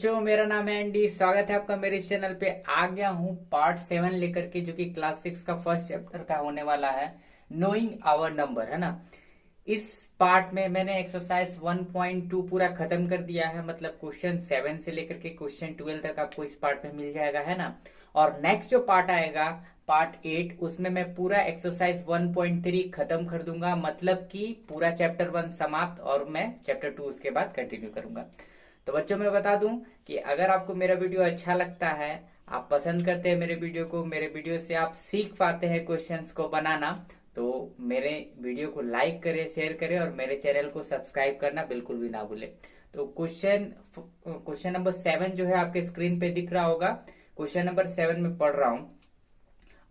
बच्चों, मेरा नाम है एंडी। स्वागत है आपका मेरे इस चैनल पे। आ गया हूँ पार्ट 7 लेकर के, जो कि क्लास 6 का फर्स्ट चैप्टर का होने वाला है, नोइंग आवर नंबर, है ना। इस पार्ट में मैंने एक्सरसाइज 1.2 पूरा खत्म कर दिया है। मतलब क्वेश्चन 7 से लेकर के क्वेश्चन 12 तक आपको इस पार्ट में मिल जाएगा, है ना। और नेक्स्ट जो पार्ट आएगा, पार्ट 8, उसमें मैं पूरा एक्सरसाइज 1.3 खत्म कर दूंगा। मतलब कि पूरा चैप्टर 1 समाप्त, और मैं चैप्टर 2 उसके बाद कंटिन्यू करूंगा। तो बच्चों, मैं बता दूं कि अगर आपको मेरा वीडियो अच्छा लगता है, आप पसंद करते हैं मेरे वीडियो को, मेरे वीडियो से आप सीख पाते हैं क्वेश्चंस को बनाना, तो मेरे वीडियो को लाइक करें, शेयर करें और मेरे चैनल को सब्सक्राइब करना बिल्कुल भी ना भूलें। तो क्वेश्चन नंबर 7 जो है आपके स्क्रीन पे दिख रहा होगा। क्वेश्चन नंबर 7 में पढ़ रहा हूं।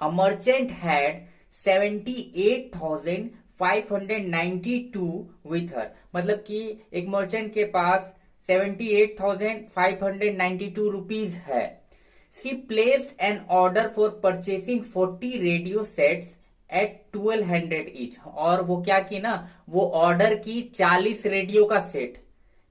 A merchant had 78,592 with her. मतलब कि एक मर्चेंट के पास 78,592 रुपीज है। She placed an order for purchasing 40 radio sets at 1200 each. और वो क्या की ना, वो ऑर्डर की 40 रेडियो का सेट,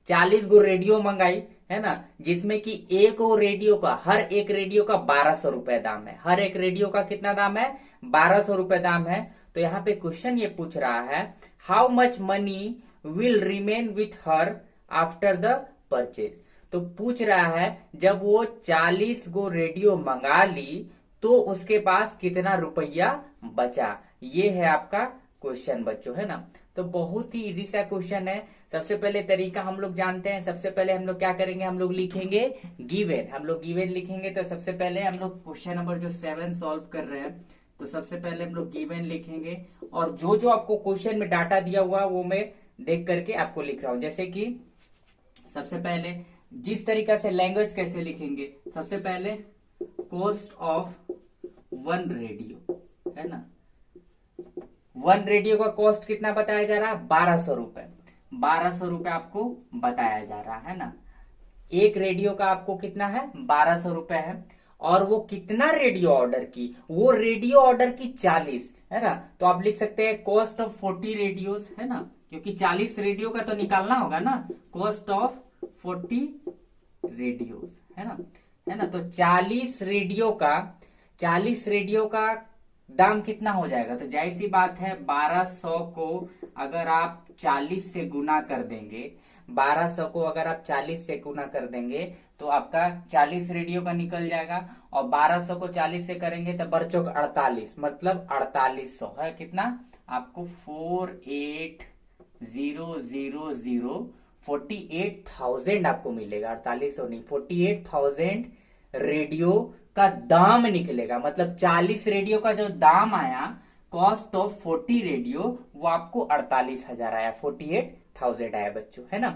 40 गो रेडियो मंगाई, है ना। जिसमें कि एक रेडियो का, हर एक रेडियो का 1200 रुपए दाम है। हर एक रेडियो का कितना दाम है? 1200 रुपए दाम है। तो यहाँ पे क्वेश्चन ये पूछ रहा है, how much money will remain with her after the purchase. तो पूछ रहा है, जब वो 40 गो रेडियो मंगा ली तो उसके पास कितना रुपया बचा। ये है आपका क्वेश्चन बच्चों, है ना। तो बहुत ही इजी सा क्वेश्चन है। सबसे पहले तरीका हम लोग जानते हैं। सबसे पहले हम लोग क्या करेंगे, हम लोग लिखेंगे गिवन। हम लोग गिवन लिखेंगे। तो सबसे पहले हम लोग क्वेश्चन नंबर जो 7 सॉल्व कर रहे हैं, तो सबसे पहले हम लोग गिवन लिखेंगे। और जो जो आपको क्वेश्चन में डाटा दिया हुआ वो मैं देख करके आपको लिख रहा हूं। जैसे कि सबसे पहले जिस तरीका से लैंग्वेज कैसे लिखेंगे, सबसे पहले कॉस्ट ऑफ 1 रेडियो, है ना। 1 रेडियो का कॉस्ट कितना बताया जा रहा है? 1200 रुपए। 1200 रुपए आपको बताया जा रहा है ना। एक रेडियो का आपको कितना है? 1200 रुपए है। और वो कितना रेडियो ऑर्डर की? वो रेडियो ऑर्डर की 40, है ना। तो आप लिख सकते हैं कॉस्ट ऑफ 40 रेडियोस, है ना, क्योंकि 40 रेडियो का तो निकालना होगा ना। कॉस्ट ऑफ 40 रेडियो, है ना, है ना। तो 40 रेडियो का दाम कितना हो जाएगा? तो जाहिर सी बात है, 1200 को अगर आप 40 से गुना कर देंगे, 1200 को अगर आप 40 से गुना कर देंगे तो आपका 40 रेडियो का निकल जाएगा। और 1200 को 40 से करेंगे तो बच्चों 48, मतलब 4800 है कितना आपको? 48,000 आपको मिलेगा। 4800 नहीं, 48,000 रेडियो का दाम निकलेगा। मतलब 40 रेडियो का जो दाम आया, कॉस्ट ऑफ 40 रेडियो, वो आपको 48,000 आया, 48,000 आया बच्चों, है ना।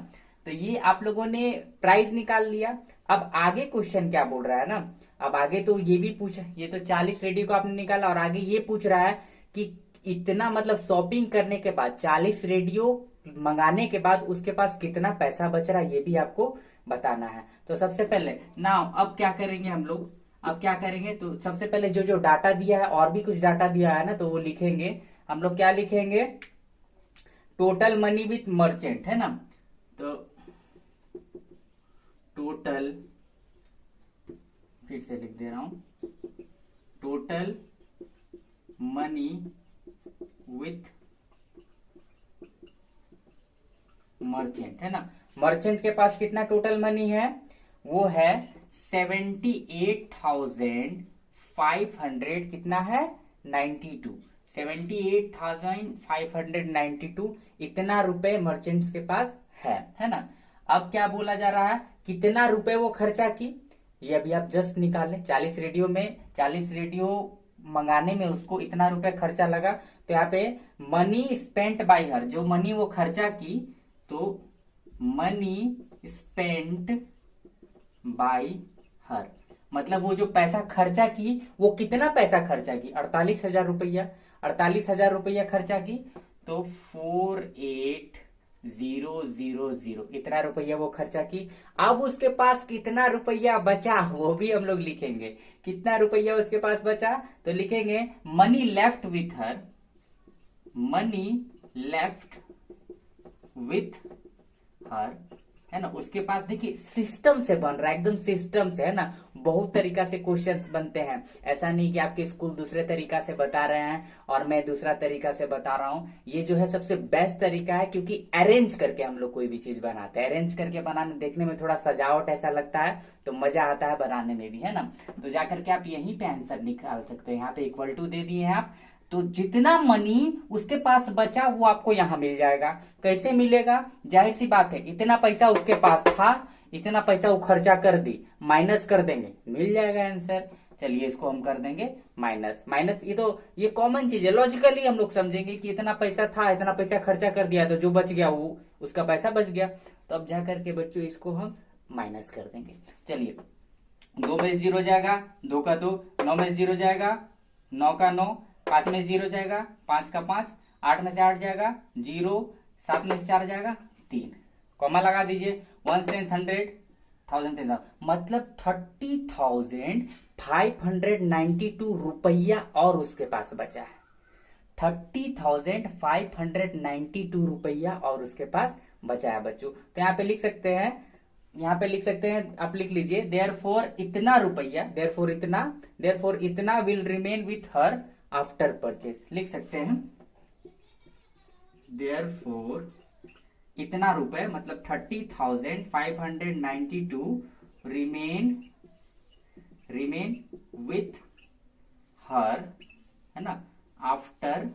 तो ये आप लोगों ने प्राइस निकाल लिया। अब आगे क्वेश्चन क्या बोल रहा है ना, अब आगे तो ये भी पूछा, ये तो 40 रेडियो को आपने निकाला, और आगे ये पूछ रहा है कि इतना, मतलब शॉपिंग करने के बाद 40 रेडियो मंगाने के बाद उसके पास कितना पैसा बच रहा है, ये भी आपको बताना है। तो सबसे पहले ना, अब क्या करेंगे हम लोग, अब क्या करेंगे, तो सबसे पहले जो जो डाटा दिया है, और भी कुछ डाटा दिया है ना, तो वो लिखेंगे। हम लोग क्या लिखेंगे? टोटल मनी विथ मर्चेंट, है ना। तो टोटल, फिर से लिख दे रहा हूं, टोटल मनी विथ मर्चेंट, है ना। मर्चेंट के पास कितना टोटल मनी है? वो है 78,500, कितना है? 92। 78,592 इतना रुपए मर्चेंट्स के पास है ना। अब क्या बोला जा रहा है, कितना रुपए वो खर्चा की, ये अभी आप जस्ट निकालें। 40 रेडियो में, 40 रेडियो मंगाने में उसको इतना रुपए खर्चा लगा। तो यहाँ पे मनी स्पेंट बाय हर, जो मनी वो खर्चा की, तो मनी स्पेंट बाय हर, मतलब वो जो पैसा खर्चा की, वो कितना पैसा खर्चा की? 48,000 रुपया। 48,000 रुपया खर्चा की, तो 48,000 इतना रुपया वो खर्चा की। अब उसके पास कितना रुपया बचा, वो भी हम लोग लिखेंगे। कितना रुपया उसके पास बचा, तो लिखेंगे money left with her, money left with her है ना, उसके पास देखिए सिस्टम से बन रहा है, एकदम सिस्टम से, है ना। बहुत तरीका से क्वेश्चंस बनते हैं, ऐसा नहीं कि आपके स्कूल दूसरे तरीका से बता रहे हैं और मैं दूसरा तरीका से बता रहा हूँ। ये जो है सबसे बेस्ट तरीका है, क्योंकि अरेंज करके हम लोग कोई भी चीज बनाते हैं। अरेंज करके बनाने, देखने में थोड़ा सजावट ऐसा लगता है, तो मजा आता है बनाने में भी, है ना। तो जाकर के आप यहीं पे आंसर निकाल सकते हैं। यहाँ पे इक्वल टू दे दिए हैं आप, तो जितना मनी उसके पास बचा वो आपको यहां मिल जाएगा। कैसे मिलेगा? जाहिर सी बात है, इतना पैसा उसके पास था, इतना पैसा वो खर्चा कर दी, माइनस कर देंगे, मिल जाएगा आंसर। चलिए इसको हम कर देंगे माइनस माइनस। ये कॉमन चीज है, लॉजिकली हम लोग समझेंगे कि इतना पैसा था, इतना पैसा खर्चा कर दिया, तो जो बच गया वो उसका पैसा बच गया। तो अब जाकर के बच्चों इसको हम माइनस कर देंगे। चलिए 2 में 0 जाएगा, 2 का 2, 9 में 0 जाएगा, 9 का 9, 5 में 0 जाएगा, 5 का 5, 8 में से 8 जाएगा 0, 7 में से 4 जाएगा 3, कॉमा लगा दीजिए। 1 से 100, 1000, मतलब 30,592 रुपया और उसके पास बचा है। 30,592 रुपया और उसके पास बचा है बच्चों। तो यहाँ पे लिख सकते हैं, आप लिख लीजिए देयरफॉर इतना रुपया, देयरफॉर इतना will remain with her after purchase. लिख सकते हैं देयरफॉर इतना रुपए, मतलब 30,592 रिमेन विथ हर, है ना, आफ्टर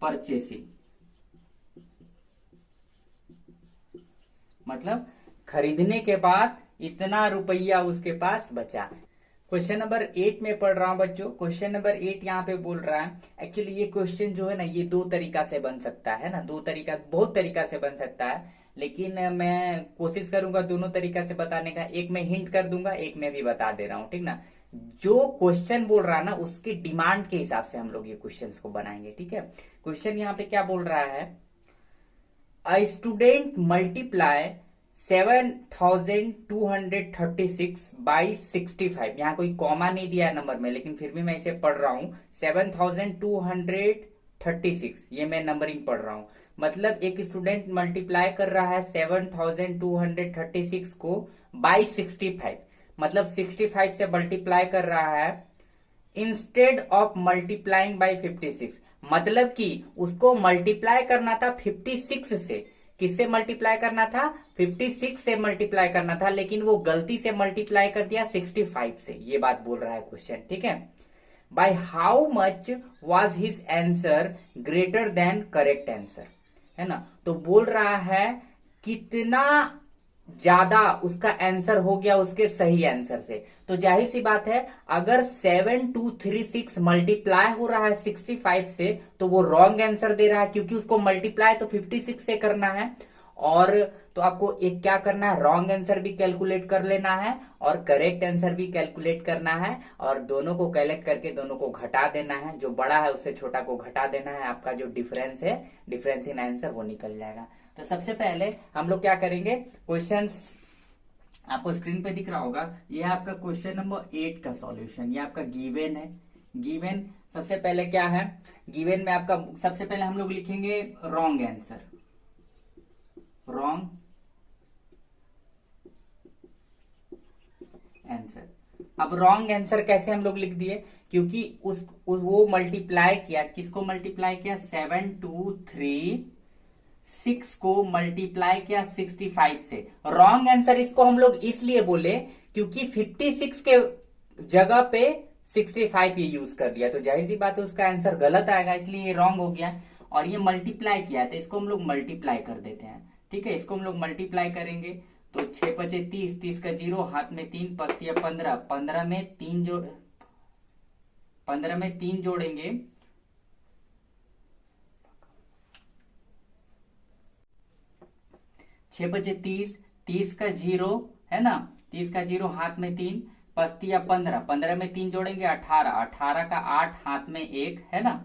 परचेसिंग, मतलब खरीदने के बाद इतना रुपया उसके पास बचा। क्वेश्चन नंबर 8 में पढ़ रहा हूं बच्चों। क्वेश्चन नंबर 8 यहाँ पे बोल रहा है, एक्चुअली ये क्वेश्चन जो है ना, ये 2 तरीका से बन सकता है ना, बहुत तरीका से बन सकता है, लेकिन मैं कोशिश करूंगा दोनों तरीका से बताने का। एक मैं हिंट कर दूंगा, एक मैं भी बता दे रहा हूँ, ठीक ना। जो क्वेश्चन बोल रहा है ना, उसके डिमांड के हिसाब से हम लोग ये क्वेश्चन को बनाएंगे, ठीक है। क्वेश्चन यहाँ पे क्या बोल रहा है, अ स्टूडेंट मल्टीप्लाई 7,236 बाई 65। यहाँ कोई कॉमा नहीं दिया है नंबर में, लेकिन फिर भी मैं इसे पढ़ रहा हूं। 7,236, ये मैं नंबरिंग पढ़ रहा हूं। मतलब एक स्टूडेंट मल्टीप्लाई कर रहा है 7,236 को बाई 65, मतलब 65 से मल्टीप्लाई कर रहा है इंस्टेड ऑफ मल्टीप्लाइंग बाई 56। मतलब कि उसको मल्टीप्लाई करना था 56 से। किससे मल्टीप्लाई करना था? 56 से मल्टीप्लाई करना था, लेकिन वो गलती से मल्टीप्लाई कर दिया 65 से। ये बात बोल रहा है क्वेश्चन, ठीक है। By how much was his answer greater than correct answer, है ना। तो बोल रहा है कितना ज्यादा उसका आंसर हो गया उसके सही आंसर से। तो जाहिर सी बात है, अगर 7,236 मल्टीप्लाई हो रहा है 65 से, तो वो रॉन्ग आंसर दे रहा है, क्योंकि उसको मल्टीप्लाई तो 56 से करना है। और तो आपको एक क्या करना है, रॉन्ग आंसर भी कैलकुलेट कर लेना है और करेक्ट आंसर भी कैलकुलेट करना है, और दोनों को कलेक्ट करके दोनों को घटा देना है। जो बड़ा है उससे छोटा को घटा देना है, आपका जो डिफरेंस है, डिफरेंस इन आंसर, वो निकल जाएगा। तो सबसे पहले हम लोग क्या करेंगे, क्वेश्चंस आपको स्क्रीन पे दिख रहा होगा, ये आपका क्वेश्चन नंबर 8 का सॉल्यूशन, ये आपका गिवन है। गिवन सबसे पहले क्या है, गिवन में आपका सबसे पहले हम लोग लिखेंगे रॉन्ग आंसर, रॉन्ग आंसर। अब रॉन्ग आंसर कैसे हम लोग लिख दिए, क्योंकि वो मल्टीप्लाई किया, किसको मल्टीप्लाई किया, 7,236 को मल्टीप्लाई किया 65 से। रॉन्ग आंसर इसको हम लोग इसलिए बोले क्योंकि 56 के जगह पे 65 ये यूज कर लिया, तो जाहिर सी बात है उसका आंसर गलत आएगा, इसलिए ये रॉन्ग हो गया। और ये मल्टीप्लाई किया, तो इसको हम लोग मल्टीप्लाई कर देते हैं, ठीक है। इसको हम लोग मल्टीप्लाई करेंगे तो 6 पचे 30, 30 का 0, हाथ में 3, पस्तिया 15, 15 में 3 जोड़ेंगे, 6 पचे 30, 30 का 0, है ना, 30 का 0, हाथ में 3, पस्तिया 15, 15 में 3 जोड़ेंगे 18, 18 का 8, हाथ में 1, है ना।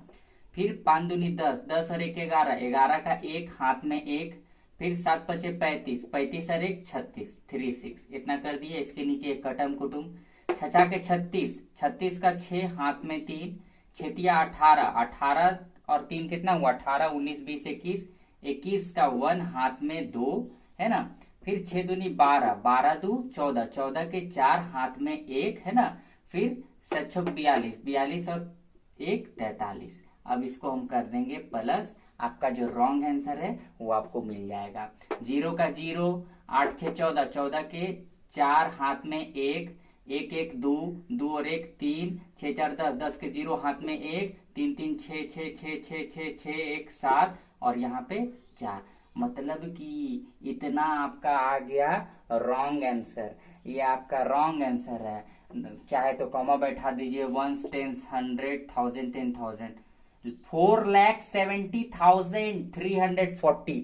फिर 5 दूनी 10, 10 और 1 11, 11 का 1, हाथ में 1, फिर 7 पचे 35, 35 और 1 36, 36, इतना कर दिए। इसके नीचे एक कटम कुटुम, 6 के 36, 36 का 6, हाथ में 3, 6 18, 18 और 3 कितना हुआ, 18, 19 20 21, 21 का 1, हाथ में 2, है ना, फिर 6 दूनी 12, 12 दू 14, 14 के 4 हाथ में 1 है ना, फिर 7 42, 42 और 1 43। अब इसको हम कर देंगे प्लस, आपका जो रॉन्ग आंसर है वो आपको मिल जाएगा। 0 का 0, 8 6 14, 14 के 4 हाथ में 1, 1 1 2, 2 और 1 3, 6 4 10, 10 के 0 हाथ में 1, 3 3 6 6 6 6 6 6 1 7 और यहाँ पे 4। मतलब कि इतना आपका आ गया रॉन्ग आंसर। ये आपका रॉन्ग आंसर है। चाहे तो कॉमा बैठा दीजिए, 1 10 100 1000 10,000, 4,70,340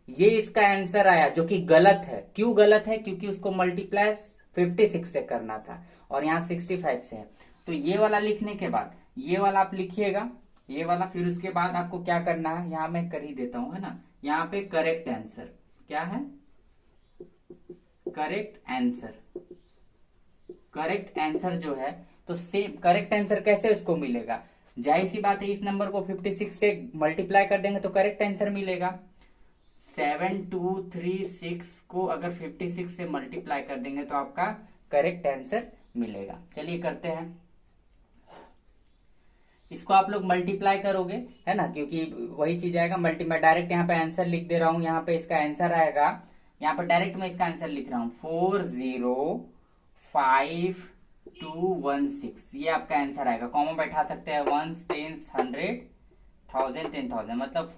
ये इसका आंसर आया, जो कि गलत है। क्यों गलत है? क्योंकि उसको मल्टीप्लाई 56 से करना था और यहाँ 65 से है। तो ये वाला लिखने के बाद ये वाला आप लिखिएगा, ये वाला, फिर उसके बाद आपको क्या करना है, यहाँ मैं कर ही देता हूं, है ना। यहाँ पे करेक्ट आंसर क्या है, करेक्ट आंसर, करेक्ट आंसर जो है, तो सेम करेक्ट आंसर कैसे उसको मिलेगा? जाहिर सी बात है, इस नंबर को 56 से मल्टीप्लाई कर देंगे तो करेक्ट आंसर मिलेगा। 7236 को अगर 56 से मल्टीप्लाई कर देंगे तो आपका करेक्ट आंसर मिलेगा। चलिए करते हैं, इसको आप लोग मल्टीप्लाई करोगे, है ना, क्योंकि वही चीज आएगा। मैं डायरेक्ट यहाँ पे आंसर लिख दे रहा हूं, यहाँ पे इसका आंसर आएगा, यहाँ पे डायरेक्ट मैं इसका आंसर लिख रहा हूं 405216, ये आपका आंसर आएगा। कॉमा बैठा सकते हैं, 1 10 100 1000 10,000, मतलब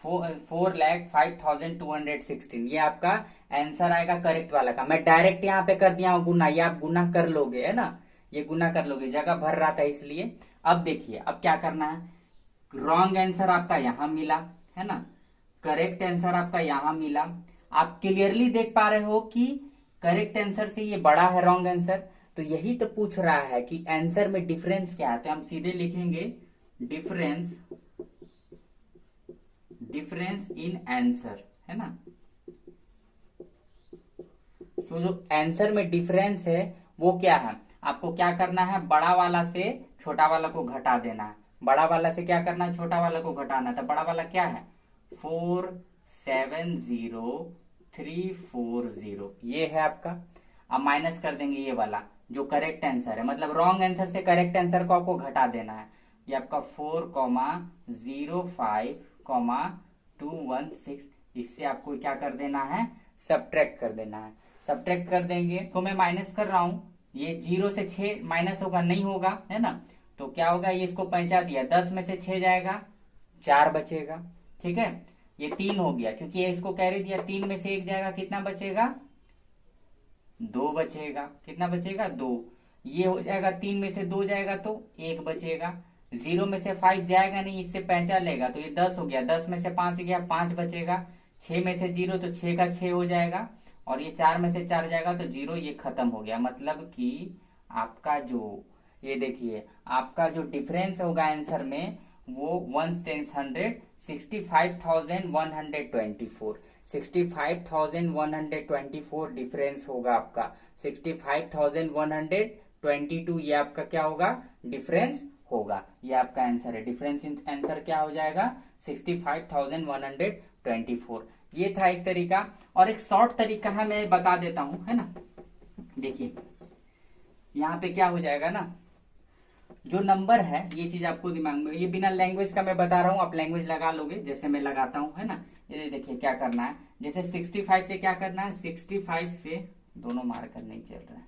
4,05,216, ये आपका आंसर आएगा करेक्ट वाला का। मैं डायरेक्ट यहाँ पे कर दिया हूं गुना, ये आप गुना कर लोगे, है ना, ये गुना कर लोगे, जगह भर रहा था इसलिए। अब देखिए अब क्या करना है, रॉन्ग आंसर आपका यहां मिला, है ना, करेक्ट आंसर आपका यहां मिला। आप क्लियरली देख पा रहे हो कि करेक्ट आंसर से ये बड़ा है रॉन्ग आंसर। तो यही तो पूछ रहा है कि आंसर में डिफरेंस क्या है, तो हम सीधे लिखेंगे डिफरेंस, डिफरेंस इन आंसर, है ना। तो जो आंसर में डिफरेंस है वो क्या है, आपको क्या करना है, बड़ा वाला से छोटा वाला को घटा देना है। बड़ा वाला से क्या करना है, छोटा वाला को घटाना है। तो बड़ा वाला क्या है, 470340, ये है आपका। अब माइनस कर देंगे ये वाला जो करेक्ट आंसर है, मतलब रॉन्ग आंसर से करेक्ट आंसर को आपको घटा देना है। ये आपका 4,05,216, इससे आपको क्या कर देना है, सब्ट्रैक्ट कर देना है। सब्ट्रैक्ट कर देंगे तो मैं माइनस कर रहा हूं, ये 0 से 6 माइनस होगा, नहीं होगा, है ना। तो क्या होगा, ये इसको पहुंचा दिया, 10 में से 6 जाएगा, 4 बचेगा, ठीक है। ये 3 हो गया, क्योंकि ये इसको कैरी दिया, 3 में से 1 जाएगा, कितना बचेगा, 2 बचेगा, कितना बचेगा, 2। ये हो जाएगा, 3 में से 2 जाएगा तो 1 बचेगा। 0 में से 5 जाएगा नहीं, इससे पहचान लेगा, तो ये 10 हो गया, 10 में से 5 गया, 5 बचेगा। 6 में से 0 तो 6 का 6 हो जाएगा, और ये 4 में से 4 जाएगा तो 0, ये खत्म हो गया। मतलब कि आपका जो, ये देखिए आपका जो डिफरेंस होगा आंसर में वो 1 10 100 65,124, 65,124 डिफरेंस होगा आपका। 65,122 ये आपका क्या होगा, डिफरेंस होगा। ये आपका आंसर है, डिफरेंस इन आंसर क्या हो जाएगा, 65,124। ये था एक तरीका, और एक शॉर्ट तरीका है, मैं बता देता हूं, है ना। देखिए यहाँ पे क्या हो जाएगा ना, जो नंबर है, ये चीज आपको दिमाग में, ये बिना लैंग्वेज का मैं बता रहा हूं, आप लैंग्वेज लगा लोगे जैसे मैं लगाता हूं, है ना। ये देखिए क्या करना है, जैसे 65 से क्या करना है, 65 से, दोनों मार्कर नहीं चल रहा है,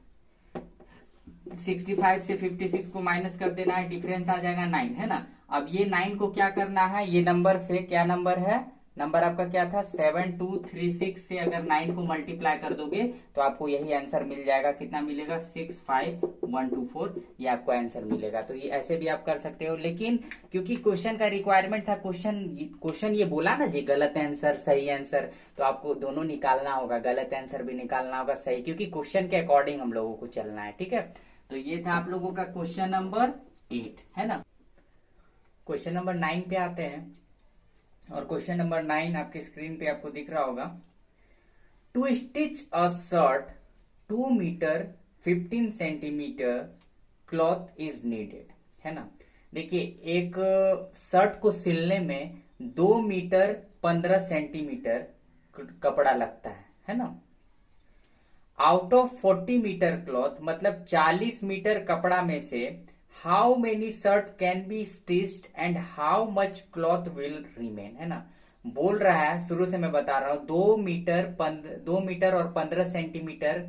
65 से 56 को माइनस कर देना है, डिफरेंस आ जाएगा 9, है ना। अब ये 9 को क्या करना है, ये नंबर से, क्या नंबर है, नंबर आपका क्या था, 7236 से अगर 9 को मल्टीप्लाई कर दोगे तो आपको यही आंसर मिल जाएगा। कितना मिलेगा, 65124, ये आपको आंसर मिलेगा। तो ये ऐसे भी आप कर सकते हो, लेकिन क्योंकि क्वेश्चन का रिक्वायरमेंट था, क्वेश्चन ये बोला ना जी, गलत आंसर सही आंसर, तो आपको दोनों निकालना होगा, गलत आंसर भी निकालना होगा, सही, क्योंकि क्वेश्चन के अकॉर्डिंग हम लोगों को चलना है, ठीक है। तो ये था आप लोगों का क्वेश्चन नंबर 8, है ना। क्वेश्चन नंबर 9 पे आते हैं, और क्वेश्चन नंबर 9 आपके स्क्रीन पे आपको दिख रहा होगा। To stitch a shirt 2 metre 15 centimetre cloth is needed, है ना। देखिए एक शर्ट को सिलने में 2 मीटर 15 सेंटीमीटर कपड़ा लगता है ना। आउट ऑफ 40 मीटर क्लॉथ, मतलब 40 मीटर कपड़ा में से how many shirt can be stitched and how much cloth will remain, है ना। बोल रहा है, शुरू से मैं बता रहा हूं, 2 मीटर और 15 सेंटीमीटर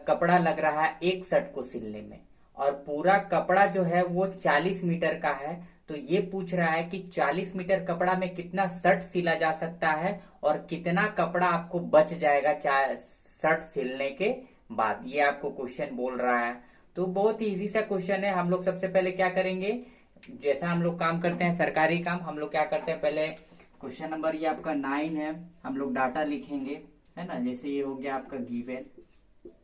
कपड़ा लग रहा है एक शर्ट को सिलने में, और पूरा कपड़ा जो है वो 40 मीटर का है। तो ये पूछ रहा है कि 40 मीटर कपड़ा में कितना शर्ट सिला जा सकता है और कितना कपड़ा आपको बच जाएगा शर्ट सिलने के बाद, ये आपको क्वेश्चन बोल रहा है। तो बहुत ही इजी सा क्वेश्चन है। हम लोग सबसे पहले क्या करेंगे, जैसा हम लोग काम करते हैं सरकारी काम, हम लोग क्या करते हैं, पहले क्वेश्चन नंबर ये आपका 9 है, हम लोग डाटा लिखेंगे, है ना। जैसे ये हो गया आपका गिवन,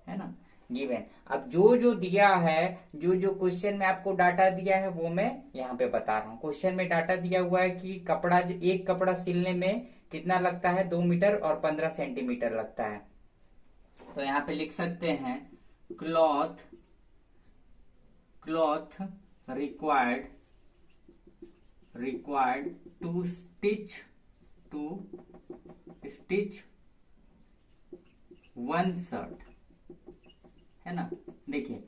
है ना, गिवन। अब जो जो दिया है, जो जो क्वेश्चन में आपको डाटा दिया है वो मैं यहाँ पे बता रहा हूँ। क्वेश्चन में डाटा दिया हुआ है कि कपड़ा, एक कपड़ा सिलने में कितना लगता है, 2 मीटर और 15 सेंटीमीटर लगता है। तो यहाँ पे लिख सकते हैं cloth required to stitch 1 shirt, है ना। देखिए,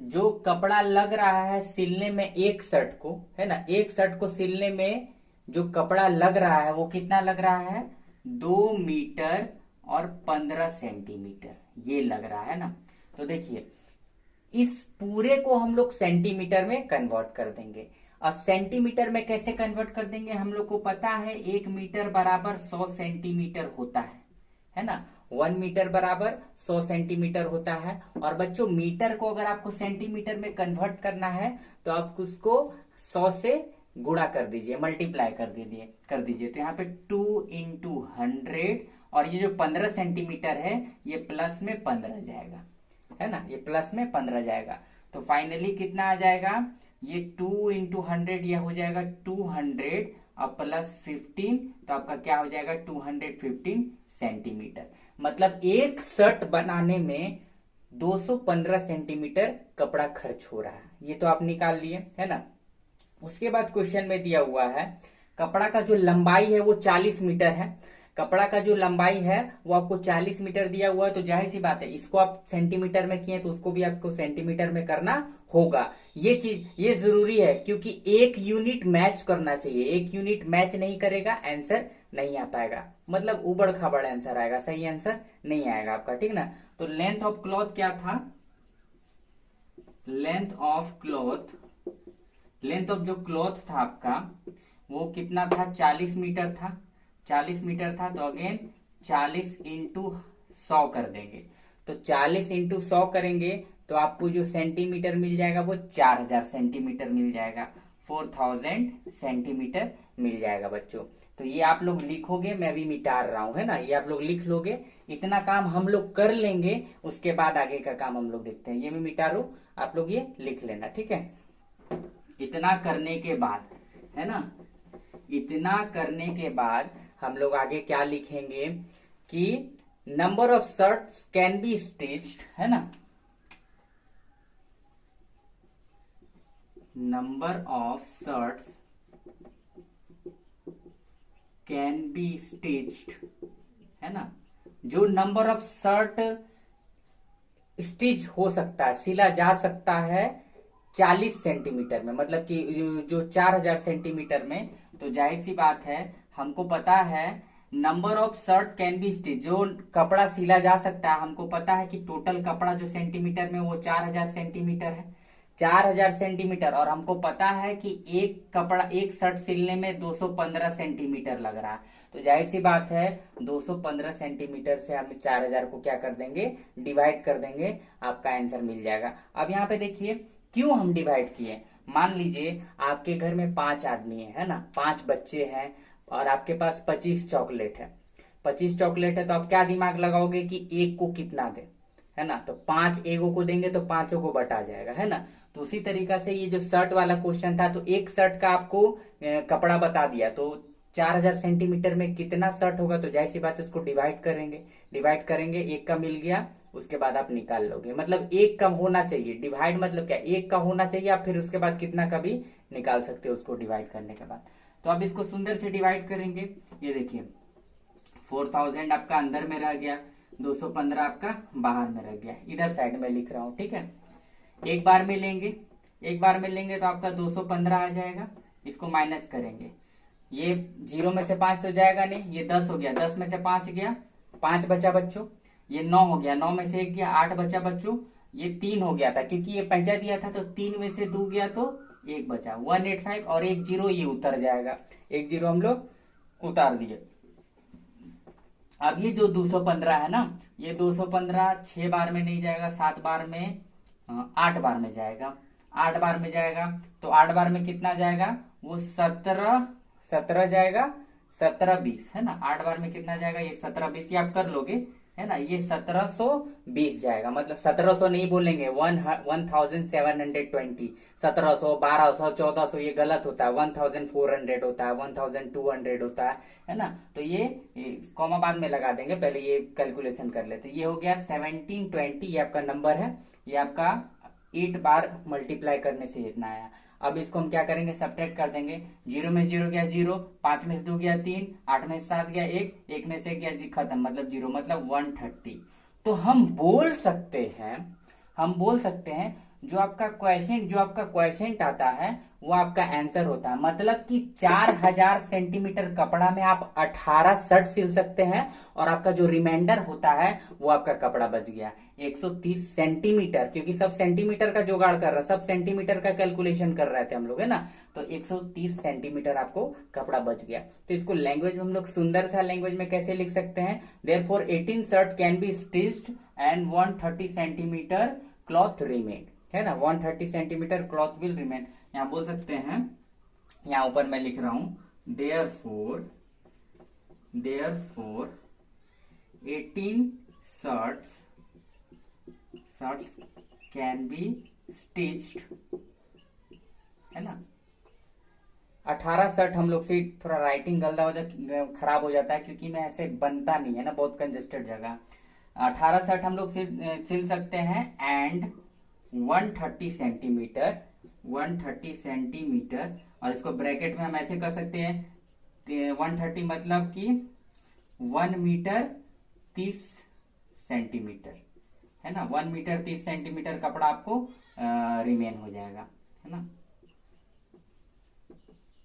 जो कपड़ा लग रहा है सिलने में एक शर्ट को, है ना, एक शर्ट को सिलने में जो कपड़ा लग रहा है वो कितना लग रहा है, 2 मीटर और 15 सेंटीमीटर ये लग रहा है ना। तो देखिए, इस पूरे को हम लोग सेंटीमीटर में कन्वर्ट कर देंगे। और सेंटीमीटर में कैसे कन्वर्ट कर देंगे, हम लोग को पता है 1 मीटर बराबर 100 सेंटीमीटर होता है ना। 1 मीटर बराबर 100 सेंटीमीटर होता है। और बच्चों, मीटर को अगर आपको सेंटीमीटर में कन्वर्ट करना है तो आप उसको 100 से गुणा कर दीजिए, मल्टीप्लाई कर दीजिए। तो यहाँ पे 2 इंटू 100, और ये जो 15 सेंटीमीटर है ये प्लस में 15 जाएगा, है ना, ये प्लस में 15 जाएगा। तो फाइनली कितना आ जाएगा, ये 2 इंटू 100 ये हो जाएगा 200 और प्लस 15, तो आपका क्या हो जाएगा 215 सेंटीमीटर। मतलब एक शर्ट बनाने में 215 सेंटीमीटर कपड़ा खर्च हो रहा है। ये तो आप निकाल लिए, है ना। उसके बाद क्वेश्चन में दिया हुआ है कपड़ा का जो लंबाई है वो 40 मीटर है। कपड़ा का जो लंबाई है वो आपको 40 मीटर दिया हुआ है, तो जाहिर सी बात है इसको आप सेंटीमीटर में किए तो उसको भी आपको सेंटीमीटर में करना होगा। ये चीज ये जरूरी है, क्योंकि एक यूनिट मैच करना चाहिए। एक यूनिट मैच नहीं करेगा आंसर नहीं आ पाएगा, मतलब उबड़ खाबड़ आंसर आएगा, सही आंसर नहीं आएगा आपका, ठीक ना। तो लेंथ ऑफ क्लॉथ क्या था, लेंथ ऑफ जो क्लॉथ था आपका वो कितना था, 40 मीटर था। 40 मीटर था, तो अगेन 40 इंटू 100 कर देंगे। तो 40 इंटू 100 करेंगे तो आपको जो सेंटीमीटर मिल जाएगा वो 4000 सेंटीमीटर मिल जाएगा, 4000 सेंटीमीटर मिल जाएगा बच्चों। तो ये आप लोग लिखोगे, मैं भी मिटा रहा हूं, है ना, ये आप लोग लिख लोगे। इतना काम हम लोग कर लेंगे, उसके बाद आगे का काम हम लोग देखते हैं। ये मैं मिटा रू, आप लोग ये लिख लेना, ठीक है। इतना करने के बाद, है ना, इतना करने के बाद हम लोग आगे क्या लिखेंगे कि number of shirts can be stitched, है ना, number of shirts can be stitched, है ना। जो नंबर ऑफ शर्ट स्टिच हो सकता है, सिला जा सकता है 40 सेंटीमीटर में, मतलब कि जो 4000 सेंटीमीटर में, तो जाहिर सी बात है हमको पता है number of shirt can be stitch, जो कपड़ा सिला जा सकता है, हमको पता है कि टोटल कपड़ा जो सेंटीमीटर में वो 4000 सेंटीमीटर है, 4000 सेंटीमीटर। और हमको पता है कि एक शर्ट सिलने में 215 सेंटीमीटर लग रहा है, तो जाहिर सी बात है 215 सेंटीमीटर से हम 4000 को क्या कर देंगे, डिवाइड कर देंगे, आपका आंसर मिल जाएगा। अब यहाँ पे देखिए क्यों हम डिवाइड किए। मान लीजिए आपके घर में 5 आदमी है ना, 5 बच्चे हैं और आपके पास 25 चॉकलेट है। 25 चॉकलेट है तो आप क्या दिमाग लगाओगे कि एक को कितना दे, है ना। तो 5 एगो को देंगे तो 5 को बटा जाएगा, है ना। तो उसी तरीका से ये जो शर्ट वाला क्वेश्चन था, तो एक शर्ट का आपको कपड़ा बता दिया, तो 4000 सेंटीमीटर में कितना शर्ट होगा, तो जाहिर सी बात है उसको डिवाइड करेंगे, एक का मिल गया, उसके बाद आप निकाल लोगे। मतलब एक का होना चाहिए, डिवाइड मतलब क्या, एक का होना चाहिए, आप फिर उसके बाद कितना का भी निकाल सकते हो उसको डिवाइड करने के बाद। तो अब इसको सुंदर से डिवाइड करेंगे। ये देखिए 4000 आपका अंदर में रह गया, 215 आपका बाहर में रह गया। इधर साइड में लिख रहा हूं, ठीक है। एक बार में लेंगे, एक बार में लेंगे तो आपका 215 आ जाएगा। इसको माइनस करेंगे, ये 0 में से 5 तो जाएगा नहीं, ये 10 हो गया, 10 में से 5 गया, 5 बचा बच्चों। ये 9 हो गया, 9 में से 1 गया, 8 बचा बच्चों। ये 3 हो गया था क्योंकि ये 5 दिया था, तो 3 में से 2 गया तो 1 बचा, 185 और 1 0 ये उतर जाएगा, 1 0 हम लोग उतार दिए। अब ये जो 215 है ना, ये 215 6 बार में नहीं जाएगा, 7 बार में 8 बार में जाएगा, 8 बार में जाएगा। तो 8 बार में कितना जाएगा, वो 17 जाएगा, 17 20 है ना। 8 बार में कितना जाएगा, ये 17 20, ये आप कर लोगे है ना। ये 1720 जाएगा, मतलब 1700 नहीं बोलेंगे, 1720, 1700 1200 1400 ये गलत होता है, 1400 होता है, 1200 होता है ना। तो ये कॉमा बाद में लगा देंगे, पहले ये कैलकुलेशन कर लेते। ये हो गया 1720, ये आपका नंबर है, ये आपका 8 बार मल्टीप्लाई करने से इतना आया। अब इसको हम क्या करेंगे, सब्ट्रैक्ट कर देंगे। 0 में 0 गया 0, 5 में से 2 गया 3, 8 में से 7 गया 1, 1 में से गया खत्म, मतलब 0, मतलब 130। तो हम बोल सकते हैं जो आपका क्वेश्चन आता है वो आपका आंसर होता है। मतलब कि 4000 सेंटीमीटर कपड़ा में आप 18 शर्ट सिल सकते हैं और आपका जो रिमाइंडर होता है वो आपका कपड़ा बच गया 130 सेंटीमीटर, क्योंकि सब सेंटीमीटर का जुगाड़ कर रहा है, सब सेंटीमीटर का कैलकुलेशन कर रहे थे हम लोग, है ना। तो 130 सेंटीमीटर आपको कपड़ा बच गया। तो इसको लैंग्वेज में हम लोग सुंदर सा लैंग्वेज में कैसे लिख सकते हैं, therefore 18 shirt can be stitched and 130 centimetre cloth remain, है ना। 130 सेंटीमीटर क्लॉथ विल रिमेन। यहां बोल सकते हैं, यहां ऊपर मैं लिख रहा हूं therefore 18 shirts can be stitched, है ना। 18 शर्ट हम लोग से थोड़ा राइटिंग गलदा हो जाता, खराब हो जाता है क्योंकि मैं ऐसे बनता नहीं है ना, बहुत कंजेस्टेड जगह। 18 शर्ट हम लोग सिल सकते हैं एंड 130 सेंटीमीटर, और इसको ब्रैकेट में हम ऐसे कर सकते हैं 130 मतलब कि 1 मीटर 30 सेंटीमीटर, है ना। 1 मीटर 30 सेंटीमीटर कपड़ा आपको रिमेन हो जाएगा, है ना,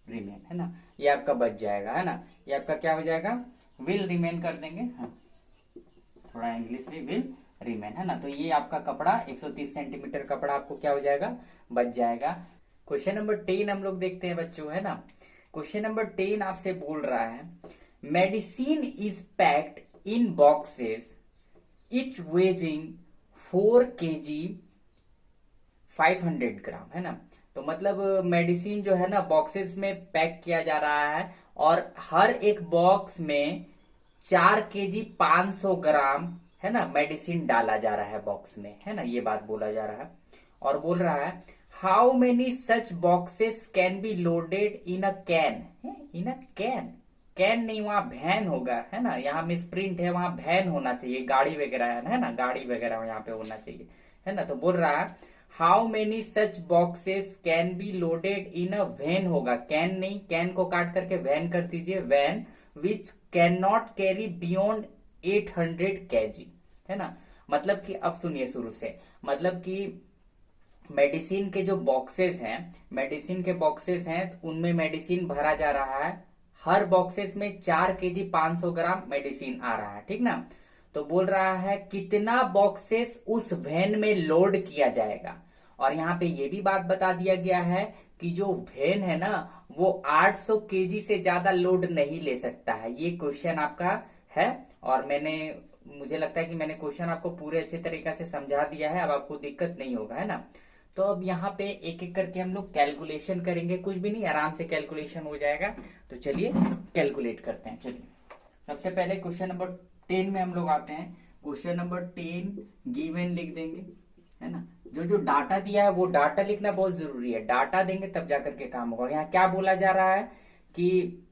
रिमेन, है ना। ये आपका बच जाएगा, है ना। ये आपका क्या हो जाएगा, विल रिमेन कर देंगे, हाँ, थोड़ा इंग्लिश भी, विल रिमेन, है ना। तो ये आपका कपड़ा 130 सेंटीमीटर कपड़ा आपको क्या हो जाएगा, बच जाएगा। क्वेश्चन नंबर 10 हम लोग देखते हैं बच्चों, है ना। क्वेश्चन नंबर 10 आपसे बोल रहा है medicine is packed in boxes etch waging 4 kg 500 ग्राम, है ना। तो मतलब मेडिसिन जो है ना बॉक्सेस में पैक किया जा रहा है और हर एक बॉक्स में 4 kg 500 ग्राम, है ना, मेडिसिन डाला जा रहा है बॉक्स में, है ना। ये बात बोला जा रहा है और बोल रहा है how many such boxes can be loaded in a can, in a can, can नहीं, वहां वैन होगा, है ना। यहाँ मिसप्रिंट है, वहां वैन होना चाहिए, गाड़ी वगैरह है ना, गाड़ी वगैरह यहाँ पे होना चाहिए, है ना। तो बोल रहा है how many such boxes can be loaded in a van होगा, कैन नहीं, कैन को काट करके वैन कर दीजिए, van which can not carry beyond 800 kg, है ना। मतलब कि अब सुनिए शुरू से, मतलब कि मेडिसिन के जो बॉक्सेस हैं, उनमें मेडिसिन भरा जा रहा है, हर बॉक्सेस में 4 kg 500 ग्राम मेडिसिन आ रहा है, ठीक ना। तो बोल रहा है कितना बॉक्सेस उस वैन में लोड किया जाएगा, और यहाँ पे ये भी बात बता दिया गया है कि जो वैन है ना वो 800 kg से ज्यादा लोड नहीं ले सकता है। ये क्वेश्चन आपका है और मुझे लगता है कि मैंने क्वेश्चन आपको पूरे अच्छे तरीके से समझा दिया है, अब आपको दिक्कत नहीं होगा, है ना। तो अब यहाँ पे एक एक करके हम लोग कैलकुलेशन करेंगे, कुछ भी नहीं, आराम से कैलकुलेशन हो जाएगा। तो चलिए कैलकुलेट करते हैं। चलिए सबसे पहले क्वेश्चन नंबर 10 में हम लोग आते हैं। क्वेश्चन नंबर 10 गिवन लिख देंगे, है ना। जो डाटा दिया है वो डाटा लिखना बहुत जरूरी है, डाटा देंगे तब जाकर के काम होगा। यहाँ क्या बोला जा रहा है कि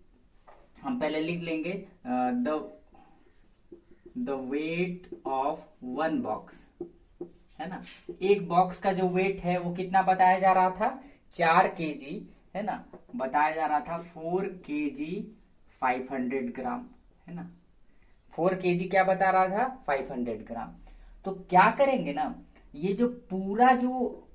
हम पहले लिख लेंगे द वेट ऑफ 1 बॉक्स, है ना। एक बॉक्स का जो वेट है वो कितना बताया जा रहा था, 4 kg, है ना, बताया जा रहा था 4 kg 500 ग्राम, है ना। 4 kg क्या बता रहा था, 500 ग्राम। तो क्या करेंगे ना, ये जो पूरा जो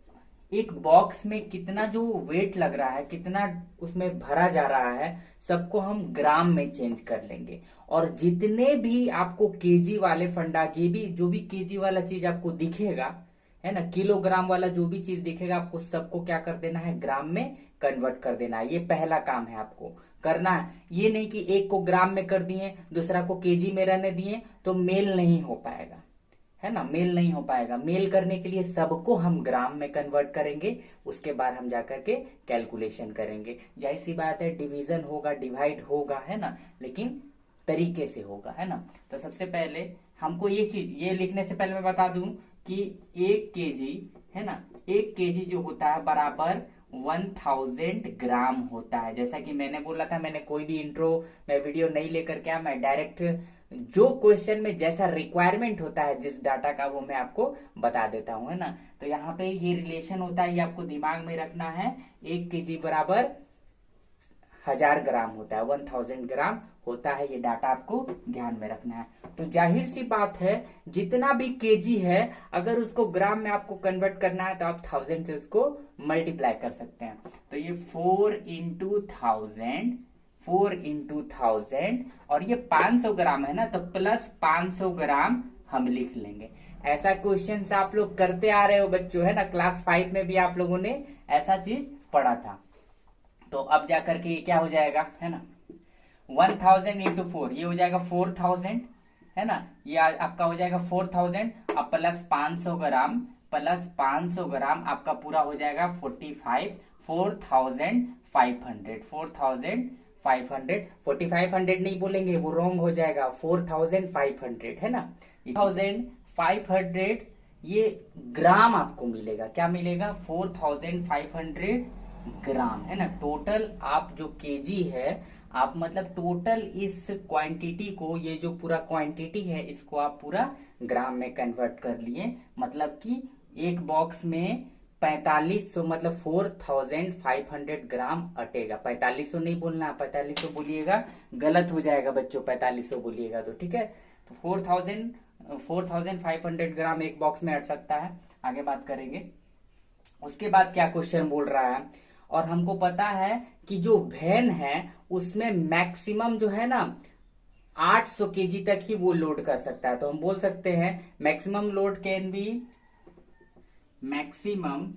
एक बॉक्स में कितना जो वेट लग रहा है, कितना उसमें भरा जा रहा है, सबको हम ग्राम में चेंज कर लेंगे। और जितने भी आपको केजी वाले फंडा, जो भी केजी वाला चीज आपको दिखेगा, है ना, किलोग्राम वाला जो भी चीज दिखेगा, आपको सबको क्या कर देना है, ग्राम में कन्वर्ट कर देना है। ये पहला काम है आपको करना है। ये नहीं कि एक को ग्राम में कर दिए, दूसरा को केजी में रहने दिए, तो मेल नहीं हो पाएगा, है ना, मेल नहीं हो पाएगा। मेल करने के लिए सबको हम ग्राम में कन्वर्ट करेंगे, उसके बाद हम जाकर के कैलकुलेशन करेंगे। जाहिर सी बात है, डिवीजन होगा, डिवाइड होगा, है ना, लेकिन तरीके से होगा, है ना। तो सबसे पहले हमको ये चीज, ये लिखने से पहले मैं बता दूं कि 1 kg, है ना, 1 kg जो होता है बराबर 1000 ग्राम होता है। जैसा कि मैंने बोला था, मैंने कोई भी इंट्रो मैं वीडियो नहीं लेकर के आया, मैं डायरेक्ट जो क्वेश्चन में जैसा रिक्वायरमेंट होता है जिस डाटा का, वो मैं आपको बता देता हूं, है ना। तो यहाँ पे ये रिलेशन होता है, ये आपको दिमाग में रखना है। 1 kg बराबर 1000 ग्राम होता है, 1000 ग्राम होता है। ये डाटा आपको ध्यान में रखना है। तो जाहिर सी बात है, जितना भी केजी है, अगर उसको ग्राम में आपको कन्वर्ट करना है, तो आप 1000 से उसको मल्टीप्लाई कर सकते हैं। तो ये 4 इंटू 1000, 4 इंटू 1000, और ये 500 ग्राम है ना, तो प्लस 500 ग्राम हम लिख लेंगे। ऐसा क्वेश्चन आप लोग करते आ रहे हो बच्चों, है ना, क्लास 5 में भी आप लोगों ने ऐसा चीज पढ़ा था। तो अब जाकर के ये क्या हो जाएगा, है ना, 1000 इंटू 4, ये हो जाएगा 4000, है ना, ये आपका हो जाएगा 4000, अब प्लस 500 ग्राम, प्लस 500 ग्राम आपका पूरा हो जाएगा 45, 4500, 4500 नहीं बोलेंगे, वो रॉन्ग हो जाएगा, 4500, है ना, 1500 ये ग्राम आपको मिलेगा। क्या मिलेगा, 4500 ग्राम, है ना। टोटल आप जो केजी है, आप मतलब टोटल इस क्वांटिटी को, ये जो पूरा क्वांटिटी है, इसको आप पूरा ग्राम में कन्वर्ट कर लिए। मतलब कि एक बॉक्स में 4500 मतलब 4500 ग्राम अटेगा। 4500 नहीं बोलना, 4500 बोलिएगा गलत हो जाएगा बच्चों, 4500 बोलिएगा तो, ठीक है। तो 4500 ग्राम एक बॉक्स में अट सकता है। आगे बात करेंगे। उसके बाद क्या क्वेश्चन बोल रहा है, और हमको पता है कि जो वैन है उसमें मैक्सिमम जो है ना 800 केजी तक ही वो लोड कर सकता है। तो हम बोल सकते हैं maximum load can be, maximum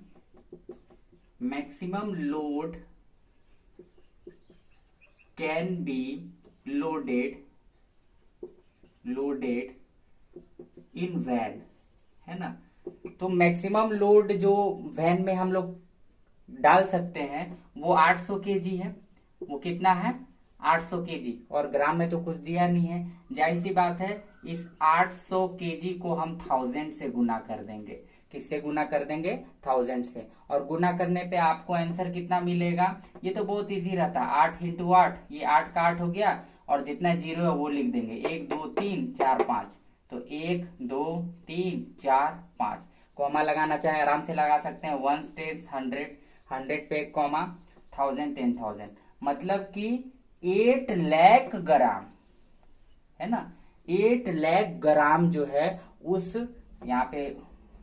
load can be loaded in van, है ना। तो मैक्सिमम लोड जो वैन में हम लोग डाल सकते हैं वो 800 केजी है। वो कितना है, 800 केजी, और ग्राम में तो कुछ दिया नहीं है। जाहिर सी बात है, इस 800 केजी को हम 1000 से गुना कर देंगे। किससे गुना कर देंगे, 1000 से। और गुना करने पे आपको आंसर कितना मिलेगा, ये तो बहुत इजी रहता है, 8 इंटू 8, ये 8 का 8 हो गया, और जितना जीरो है वो लिख देंगे, 1 2 3 4 5। तो 1 2 3 4 5, कॉमा लगाना चाहे आराम से लगा सकते हैं। 1 स्टेज 100, 100 पे कॉमा, 1000 10,000, मतलब कि 8 लाख ग्राम, है ना, 8 लाख ग्राम जो है उस, यहाँ पे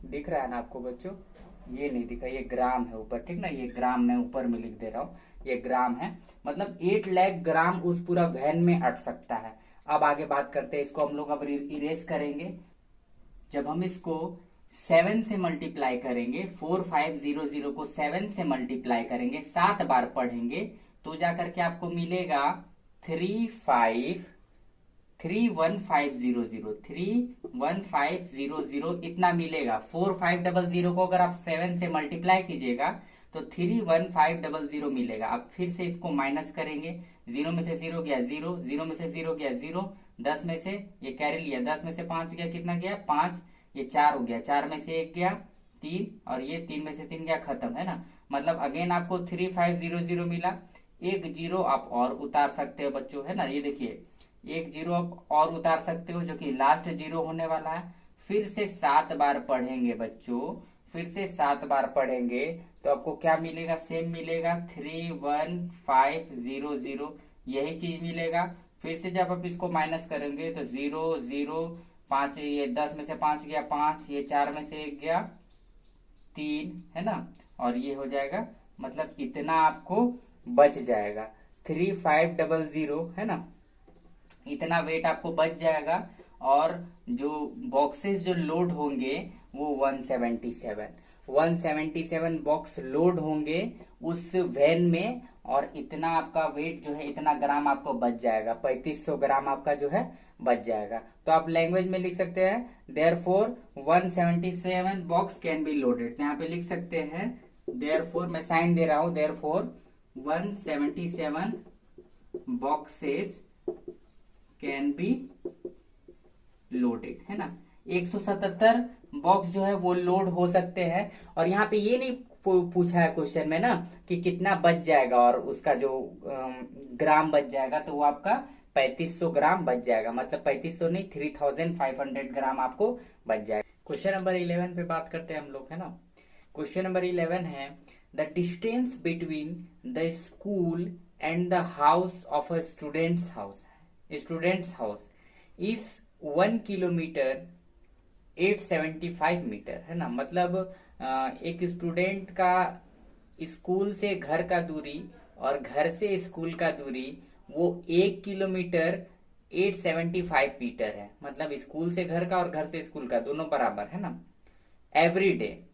दिख रहा है ना आपको बच्चों, ये नहीं दिखा, ये ग्राम है ऊपर, ठीक ना, ये ग्राम मैं ऊपर में लिख दे रहा हूं, ये ग्राम है। मतलब 8 लाख ग्राम उस पूरा वैन में अट सकता है। अब आगे बात करते हैं, इसको हम लोग अब इरेज करेंगे। जब हम इसको 7 से मल्टीप्लाई करेंगे, 4500 को 7 से मल्टीप्लाई करेंगे, 7 बार पढ़ेंगे, तो जाकर के आपको मिलेगा 31500 इतना मिलेगा। 4500 को अगर आप 7 से मल्टीप्लाई कीजिएगा तो 31500 मिलेगा। अब फिर से इसको माइनस करेंगे, 0 में से 0 गया 0, 0 में से 0 गया 0, 10 में से ये कैरी लिया, 10 में से 5 गया, कितना गया 5, ये 4 हो गया, 4 में से 1 गया 3, और ये 3 में से 3 गया, खत्म, है ना। मतलब अगेन आपको 3500 मिला। एक जीरो आप और उतार सकते हो बच्चों, है ना, ये देखिए एक जीरो आप और उतार सकते हो, जो कि लास्ट जीरो होने वाला है। फिर से 7 बार पढ़ेंगे बच्चों, फिर से 7 बार पढ़ेंगे, तो आपको क्या मिलेगा, सेम मिलेगा 31500, यही चीज मिलेगा। फिर से जब आप इसको माइनस करेंगे तो 0 0 5, ये 10 में से 5 गया 5, ये 4 में से 1 गया 3, है ना, और ये हो जाएगा, मतलब इतना आपको बच जाएगा 3500, है ना, इतना वेट आपको बच जाएगा। और जो बॉक्सेस जो लोड होंगे वो 177 बॉक्स लोड होंगे उस वैन में, और इतना आपका वेट जो है, इतना ग्राम आपको बच जाएगा, 3500 ग्राम आपका जो है बच जाएगा। तो आप लैंग्वेज में लिख सकते हैं therefore 177 box can be loaded. तो यहाँ पे लिख सकते हैं देयरफॉर, मैं साइन दे रहा हूं, therefore 177 boxes can be loaded, है ना। 177 बॉक्स जो है वो लोड हो सकते हैं। और यहाँ पे ये नहीं पूछा है क्वेश्चन में ना कि कितना बच जाएगा और उसका जो ग्राम बच जाएगा, तो वो आपका 3500 ग्राम बच जाएगा, मतलब 3500 नहीं 3500 ग्राम आपको बच जाएगा। क्वेश्चन नंबर 11 पे बात करते हैं हम लोग, है ना। क्वेश्चन नंबर 11 है the distance between the school and the house of a students house is 1 kilometre 875 metre, है ना। मतलब एक स्टूडेंट का स्कूल से घर का दूरी और घर से स्कूल का दूरी वो 1 किलोमीटर 875 मीटर है, मतलब स्कूल से घर का और घर से स्कूल का दोनों बराबर, है ना। Every day,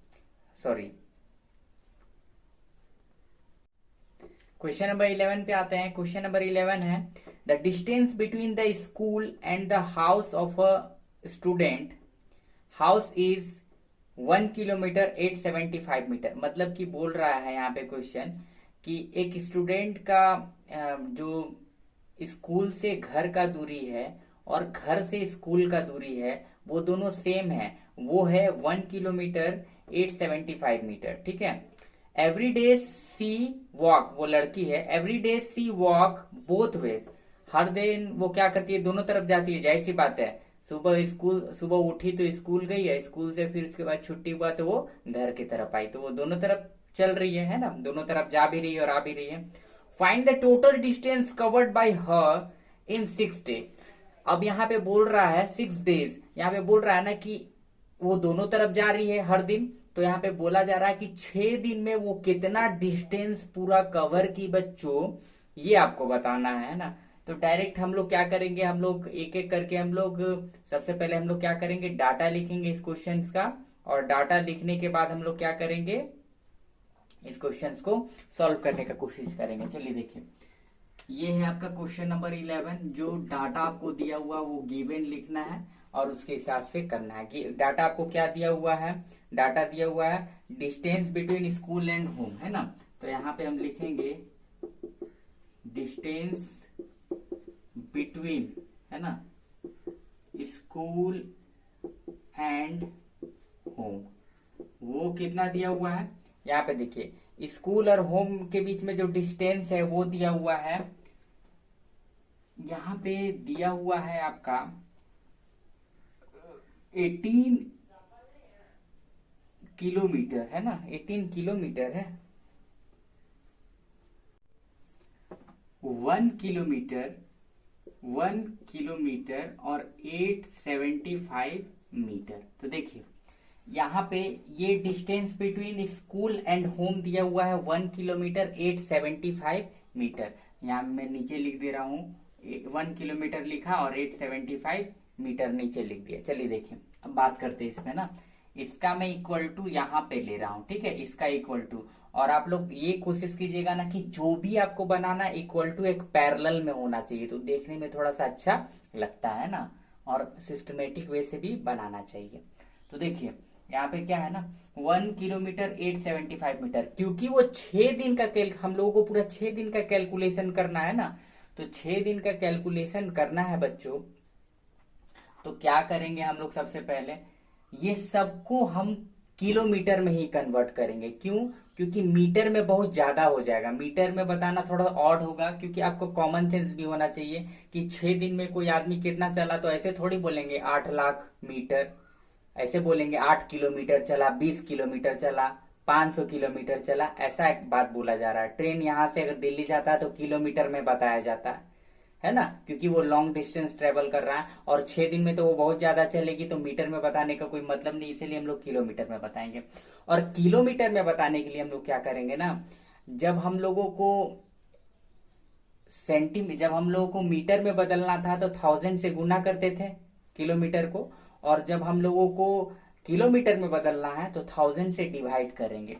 sorry, question number 11 पे आते हैं। क्वेश्चन नंबर 11 है the distance between the school and the house of a student house is 1 kilometre 875 metre. मतलब कि बोल रहा है यहाँ पे क्वेश्चन कि एक स्टूडेंट का जो स्कूल से घर का दूरी है और घर से स्कूल का दूरी है वो दोनों सेम है, वो है 1 किलोमीटर 875 मीटर, ठीक है। एवरी डे सी वॉक, वो लड़की है, एवरी डे सी वॉक बोथ वेज, हर दिन वो क्या करती है, दोनों तरफ जाती है, जाहिर सी बात है। सुबह उठी तो स्कूल गई है, स्कूल से फिर उसके बाद छुट्टी हुआ तो वो घर की तरफ आई, तो वो दोनों तरफ चल रही है ना, दोनों तरफ जा भी रही है और आ भी रही है। Find the total distance covered by her in 6 day. अब यहाँ पे बोल रहा है 6 डेज, यहाँ पे बोल रहा है ना कि वो दोनों तरफ जा रही है हर दिन, तो यहाँ पे बोला जा रहा है कि 6 दिन में वो कितना डिस्टेंस पूरा कवर की बच्चों, ये आपको बताना है ना। तो डायरेक्ट हम लोग क्या करेंगे, हम लोग एक एक करके हम लोग सबसे पहले हम लोग क्या करेंगे, डाटा लिखेंगे इस क्वेश्चन का, और डाटा लिखने के बाद हम लोग क्या करेंगे, इस क्वेश्चन को सॉल्व करने का कोशिश करेंगे। चलिए देखिए, ये है आपका क्वेश्चन नंबर 11। जो डाटा आपको दिया हुआ वो गिवन लिखना है और उसके हिसाब से करना है। कि डाटा आपको क्या दिया हुआ है, डाटा दिया हुआ है distance between school and home, है ना। तो यहाँ पे हम लिखेंगे डिस्टेंस बिटवीन, है ना, स्कूल एंड होम, वो कितना दिया हुआ है। यहाँ पे देखिए स्कूल और होम के बीच में जो डिस्टेंस है वो दिया हुआ है, यहाँ पे दिया हुआ है आपका 18 किलोमीटर, है ना, 18 किलोमीटर है। 1 किलोमीटर और 875 मीटर। तो देखिए यहाँ पे ये distance between school and home दिया हुआ है 1 किलोमीटर 875 मीटर। यहाँ मैं नीचे लिख दे रहा हूँ, 1 किलोमीटर लिखा और 875 मीटर नीचे लिख दिया। चलिए देखिए अब बात करते हैं इसमें ना, इसका मैं इक्वल टू यहाँ पे ले रहा हूँ, ठीक है, इसका इक्वल टू। और आप लोग ये कोशिश कीजिएगा ना कि जो भी आपको बनाना इक्वल टू एक पैरेलल में होना चाहिए, तो देखने में थोड़ा सा अच्छा लगता है ना, और सिस्टमेटिक वे से भी बनाना चाहिए। तो देखिए यहाँ पे क्या है ना, 1 किलोमीटर 875 मीटर, क्योंकि वो 6 दिन का हम लोगों को पूरा 6 दिन का कैलकुलेशन करना है ना, तो 6 दिन का कैलकुलेशन करना है बच्चों। तो क्या करेंगे हम लोग, सबसे पहले ये सबको हम किलोमीटर में ही कन्वर्ट करेंगे। क्यों? क्योंकि मीटर में बहुत ज्यादा हो जाएगा, मीटर में बताना थोड़ा ऑड होगा, क्योंकि आपको कॉमन सेंस भी होना चाहिए कि 6 दिन में कोई आदमी कितना चला, तो ऐसे थोड़ी बोलेंगे 8 लाख मीटर, ऐसे बोलेंगे 8 किलोमीटर चला, 20 किलोमीटर चला, 500 किलोमीटर चला, ऐसा एक बात बोला जा रहा है। ट्रेन यहाँ से अगर दिल्ली जाता है तो किलोमीटर में बताया जाता है ना, क्योंकि वो लॉन्ग डिस्टेंस ट्रेवल कर रहा है, और 6 दिन में तो वो बहुत ज्यादा चलेगी, तो मीटर में बताने का कोई मतलब नहीं, इसीलिए हम लोग किलोमीटर में बताएंगे। और किलोमीटर में बताने के लिए हम लोग क्या करेंगे ना, जब हम लोगों को जब हम लोगों को मीटर में बदलना था तो 1000 से गुना करते थे किलोमीटर को, और जब हम लोगों को किलोमीटर में बदलना है तो 1000 से डिवाइड करेंगे।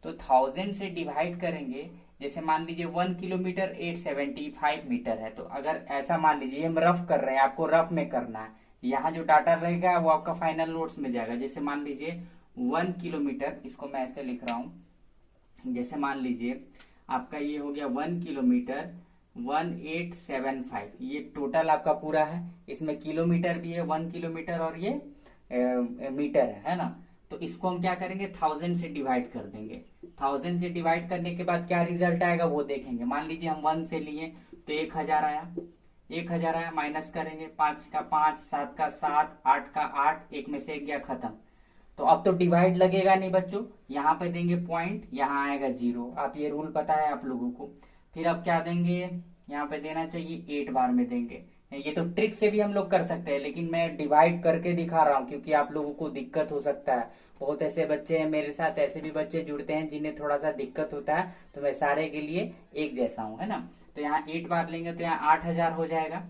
तो 1000 से डिवाइड करेंगे, जैसे मान लीजिए 1 किलोमीटर 875 मीटर है, तो अगर ऐसा मान लीजिए, हम रफ कर रहे हैं, आपको रफ में करना है, यहाँ जो डाटा रहेगा वो आपका फाइनल नोट्स में जाएगा। जैसे मान लीजिए 1 किलोमीटर, इसको मैं ऐसे लिख रहा हूं, जैसे मान लीजिए आपका ये हो गया 1 किलोमीटर 1875, ये टोटल आपका पूरा है, इसमें किलोमीटर भी है 1 किलोमीटर, और ये मीटर है ना। तो इसको हम क्या करेंगे, 1000 से डिवाइड कर देंगे। 1000 से डिवाइड करने के बाद क्या रिजल्ट आएगा वो देखेंगे। मान लीजिए हम 1 से लिए तो 1000 आया, 1000 आया, माइनस करेंगे, 5 का 5, 7 का 7, 8 का 8, एक में से एक गया, खत्म। तो अब तो डिवाइड लगेगा नहीं बच्चों, यहाँ पे देंगे पॉइंट, यहाँ आएगा 0। आप ये रूल पता है आप लोगों को। फिर अब क्या देंगे, यहाँ पे देना चाहिए 8 बार में देंगे। ये तो ट्रिक से भी हम लोग कर सकते हैं, लेकिन मैं डिवाइड करके दिखा रहा हूँ क्योंकि आप लोगों को दिक्कत हो सकता है। बहुत ऐसे बच्चे हैं मेरे साथ, ऐसे भी बच्चे जुड़ते हैं जिन्हें थोड़ा सा दिक्कत होता है, तो मैं सारे के लिए एक जैसा हूँ, है ना। तो यहाँ 8 बार लेंगे तो यहाँ 8000 हो जाएगा,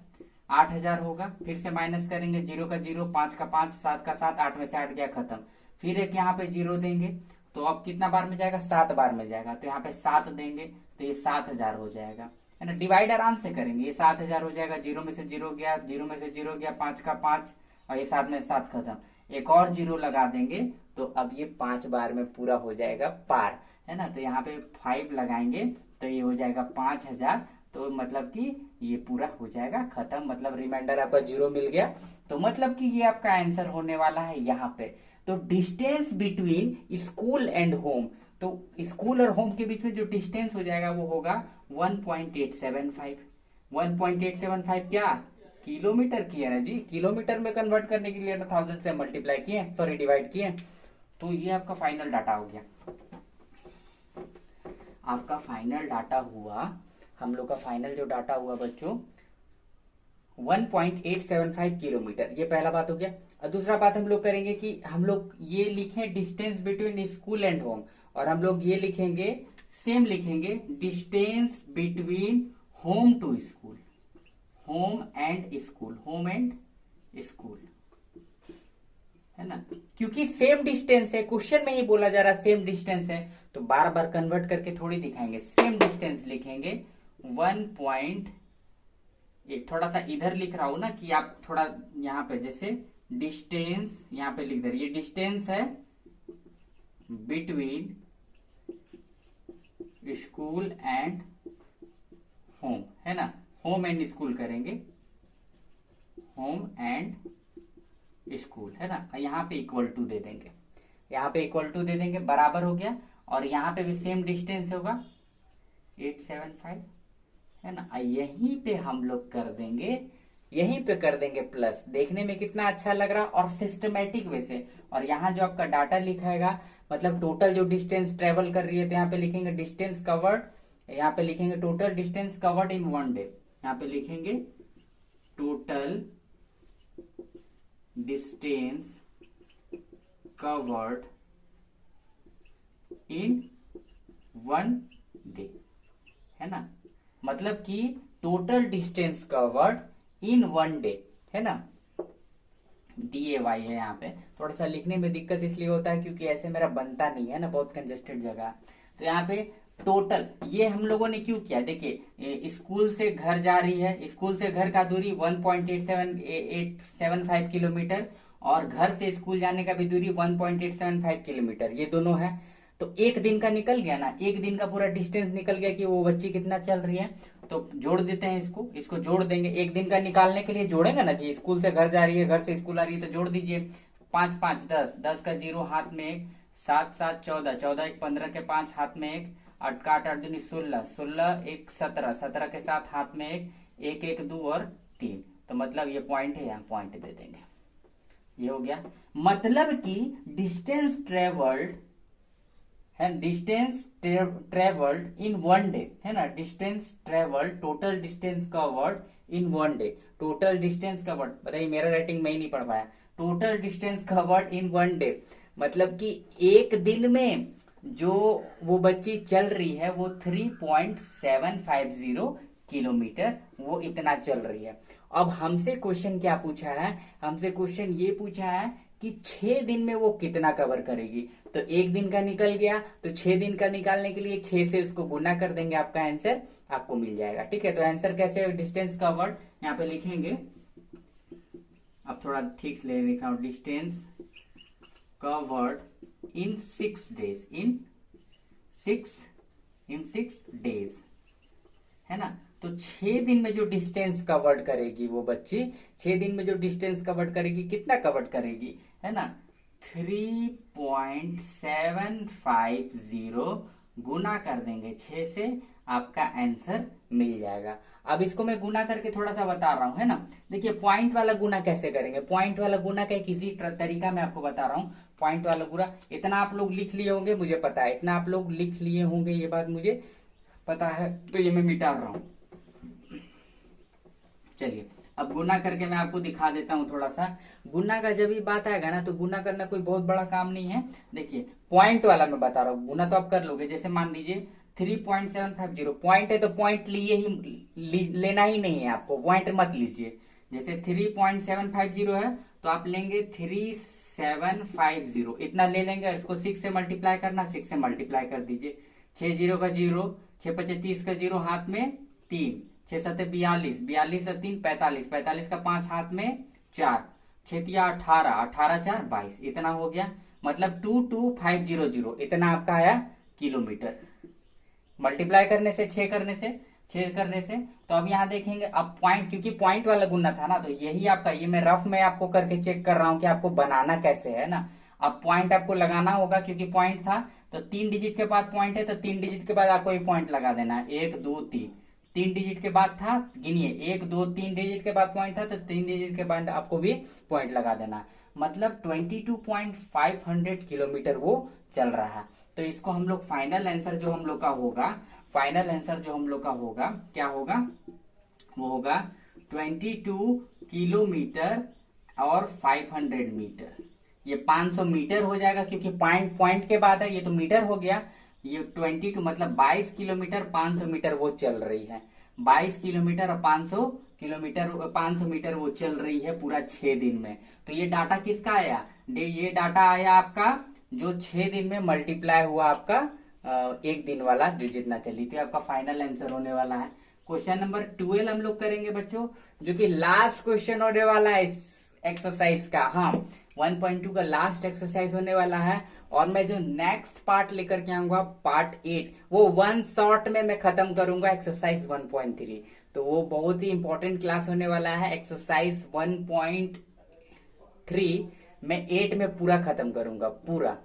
8000 होगा। फिर से माइनस करेंगे, 0 का 0, 5 का 5, 7 का 7, 8 में से 8 गया, खत्म। फिर एक यहाँ पे 0 देंगे, तो अब कितना बार में जाएगा, 7 बार में जाएगा, तो यहाँ पे 7 देंगे तो ये 7000 हो जाएगा, है ना। डिवाइड आराम से करेंगे, ये 7000 हो जाएगा, 0 में से 0 गया, 0 में से 0 गया, 5 का 5, और ये 7 में 7, खत्म। एक और 0 लगा देंगे तो अब ये 5 बार में पूरा हो जाएगा पार, है ना। तो यहाँ पे 5 लगाएंगे तो ये हो जाएगा 5000, तो मतलब कि ये पूरा हो जाएगा खत्म, मतलब रिमाइंडर आपका 0 मिल गया। तो मतलब कि ये आपका आंसर होने वाला है यहाँ पे। तो distance between school and home, तो स्कूल और होम के बीच में जो डिस्टेंस हो जाएगा वो होगा 1.875। 1.875 क्या किलोमीटर किया ना जी, किलोमीटर में कन्वर्ट करने के लिए ना 1000 से मल्टीप्लाई किए, सॉरी डिवाइड किए। तो ये आपका फाइनल डाटा हो गया, आपका फाइनल डाटा हुआ, हम लोग का फाइनल जो डाटा हुआ बच्चों 1.875 किलोमीटर, ये पहला बात हो गया। और दूसरा बात हम लोग करेंगे कि हम लोग ये लिखें distance between school and home, और हम लोग ये लिखेंगे, सेम लिखेंगे, distance between home to school, home and school, home and school, है ना। क्योंकि सेम डिस्टेंस है, क्वेश्चन में ही बोला जा रहा है सेम डिस्टेंस है, तो बार बार कन्वर्ट करके थोड़ी दिखाएंगे, सेम डिस्टेंस लिखेंगे 1. एक थोड़ा सा इधर लिख रहा हूं ना कि आप थोड़ा यहाँ पे जैसे डिस्टेंस यहाँ पे लिख दे, ये डिस्टेंस है बिटवीन स्कूल एंड होम, है ना। होम एंड स्कूल करेंगे, होम एंड स्कूल, है ना। यहाँ पे इक्वल टू दे देंगे, यहाँ पे इक्वल टू दे देंगे, बराबर हो गया। और यहाँ पे भी सेम डिस्टेंस होगा 875, है ना। यहीं पे हम लोग कर देंगे, यहीं पे कर देंगे प्लस। देखने में कितना अच्छा लग रहा और सिस्टमेटिक वे से। और यहाँ जो आपका डाटा लिखाएगा, मतलब टोटल जो डिस्टेंस ट्रेवल कर रही है, तो यहाँ पे लिखेंगे डिस्टेंस कवर्ड, यहाँ पे लिखेंगे total distance covered in 1 day, यहाँ पे लिखेंगे total distance covered in 1 day, है ना। मतलब कि total distance covered in 1 day, है ना। DAY है, यहाँ पे थोड़ा सा लिखने में दिक्कत इसलिए होता है क्योंकि ऐसे मेरा बनता नहीं है ना, बहुत कंजेस्टेड जगह। तो यहाँ पे टोटल ये हम लोगों ने क्यों किया, देखिए स्कूल से घर जा रही है, स्कूल से घर का दूरी 1.875 किलोमीटर, और घर से स्कूल जाने का भी दूरी 1.875 किलोमीटर, ये दोनों है। तो एक दिन का निकल गया ना, एक दिन का पूरा डिस्टेंस निकल गया कि वो बच्ची कितना चल रही है। तो जोड़ देते हैं इसको जोड़ देंगे। एक दिन का निकालने के लिए जोड़ेंगे ना जी, स्कूल से घर जा रही है, घर से स्कूल आ रही है, तो जोड़ दीजिए। 5 5 10, 10 का 0 हाथ में 1, 7 7 14, 14 1 15 के 5 हाथ में 1, 8 का 8 8 दूनी 16, 16 1 17, 17 के 7 हाथ में 1, 1 1 2 और 3। तो मतलब ये पॉइंट है, यहाँ पॉइंट दे देंगे। ये हो गया, मतलब कि डिस्टेंस ट्रेवल्ड, है, डिस्टेंस ट्रेवल्ड इन 1 डे, है ना, distance travelled, total distance covered in 1 day, total distance covered, बताइए मेरा राइटिंग मैं ही नहीं पढ़ पाया, total distance covered in 1 day, मतलब कि एक दिन में जो वो बच्ची चल रही है वो 3.750 किलोमीटर, वो इतना चल रही है। अब हमसे क्वेश्चन क्या पूछा है, हमसे क्वेश्चन ये पूछा है कि 6 दिन में वो कितना कवर करेगी। तो एक दिन का निकल गया, तो 6 दिन का निकालने के लिए 6 से उसको गुना कर देंगे, आपका आंसर आपको मिल जाएगा। ठीक है, तो आंसर कैसे, डिस्टेंस कवर्ड यहाँ पे लिखेंगे, अब थोड़ा ठीक ले लिखा हूं, distance covered in 6 days, in 6 days, है ना। तो 6 दिन में जो डिस्टेंस कवर्ड करेगी वो बच्ची, 6 दिन में जो डिस्टेंस कवर्ड करेगी, कितना कवर्ड करेगी, है ना, 3.750 गुना कर देंगे 6 से, आपका आंसर मिल जाएगा। अब इसको मैं गुना करके थोड़ा सा बता रहा हूं, है ना। देखिए पॉइंट वाला गुना कैसे करेंगे, पॉइंट वाला गुना का एक इजी तरीका मैं आपको बता रहा हूं। पॉइंट वाला गुना, इतना आप लोग लिख लिए होंगे, मुझे पता है, इतना आप लोग लिख लिए होंगे, ये बात मुझे पता है, तो ये मैं मिटा रहा हूं। चलिए अब गुना करके मैं आपको दिखा देता हूं थोड़ा सा। गुना का जब भी बात आएगा ना, तो गुना करना कोई बहुत बड़ा काम नहीं है। देखिए पॉइंट वाला मैं बता रहा हूँ, गुना तो आप कर लोगे। जैसे मान लीजिए 3.750 पॉइंट है, तो पॉइंट लिए ही लेना ही नहीं है आपको, पॉइंट मत लीजिए। जैसे 3.750 है, तो आप लेंगे 3750, इतना ले लेंगे, इसको 6 से मल्टीप्लाई करना, 6 से मल्टीप्लाई कर दीजिए, 6 0 का 0, 6 25 30 का 0, हाथ में 3, 6 7 42, 42 से 3 45, 45 का 5 हाथ में 4, 6 3 18, 18 4 22, इतना हो गया, मतलब 22500, इतना आपका आया किलोमीटर। मल्टीप्लाई करने से, 6 करने से, 6 करने से, तो अब यहाँ देखेंगे, अब पॉइंट, क्योंकि पॉइंट वाला गुना था ना, तो यही आपका, ये मैं रफ में आपको करके चेक कर रहा हूं कि आपको बनाना कैसे है ना। अब पॉइंट आपको लगाना होगा, क्योंकि पॉइंट था, तो 3 डिजिट के बाद पॉइंट है, तो 3 डिजिट के बाद आपको ये पॉइंट लगा देना है, 1 2 3, 3 डिजिट के बाद था, गिनिए, 1 2 3 डिजिट के बाद पॉइंट था, तो 3 डिजिट के बाद आपको भी पॉइंट लगा देना, मतलब 22.500 किलोमीटर वो चल रहा है। तो इसको हम लोग फाइनल आंसर जो हम लोग का होगा, फाइनल आंसर जो हम लोग का होगा, क्या होगा, वो होगा 22 किलोमीटर और 500 मीटर। ये 500 मीटर हो जाएगा, क्योंकि पॉइंट के बाद है, ये तो मीटर हो गया। ये 22 मतलब 22 किलोमीटर 500 मीटर वो चल रही है, 22 किलोमीटर और 500 किलोमीटर, 500 मीटर वो चल रही है पूरा 6 दिन में। तो ये डाटा किसका आया, ये डाटा आया आपका जो 6 दिन में मल्टीप्लाई हुआ आपका एक दिन वाला, जो जितना चली थी, आपका फाइनल आंसर होने वाला है। क्वेश्चन नंबर 12 हम लोग करेंगे बच्चों, जो कि लास्ट क्वेश्चन होने वाला है इस एक्सरसाइज का। हाँ, 1.2 का लास्ट एक्सरसाइज होने वाला है, और मैं जो नेक्स्ट पार्ट लेकर के आऊंगा, पार्ट 8, वो 1 शॉट में मैं खत्म करूंगा एक्सरसाइज 1.3। तो वो बहुत ही इंपॉर्टेंट क्लास होने वाला है। एक्सरसाइज 1.3 मैं 8 में पूरा खत्म करूंगा, पूरा।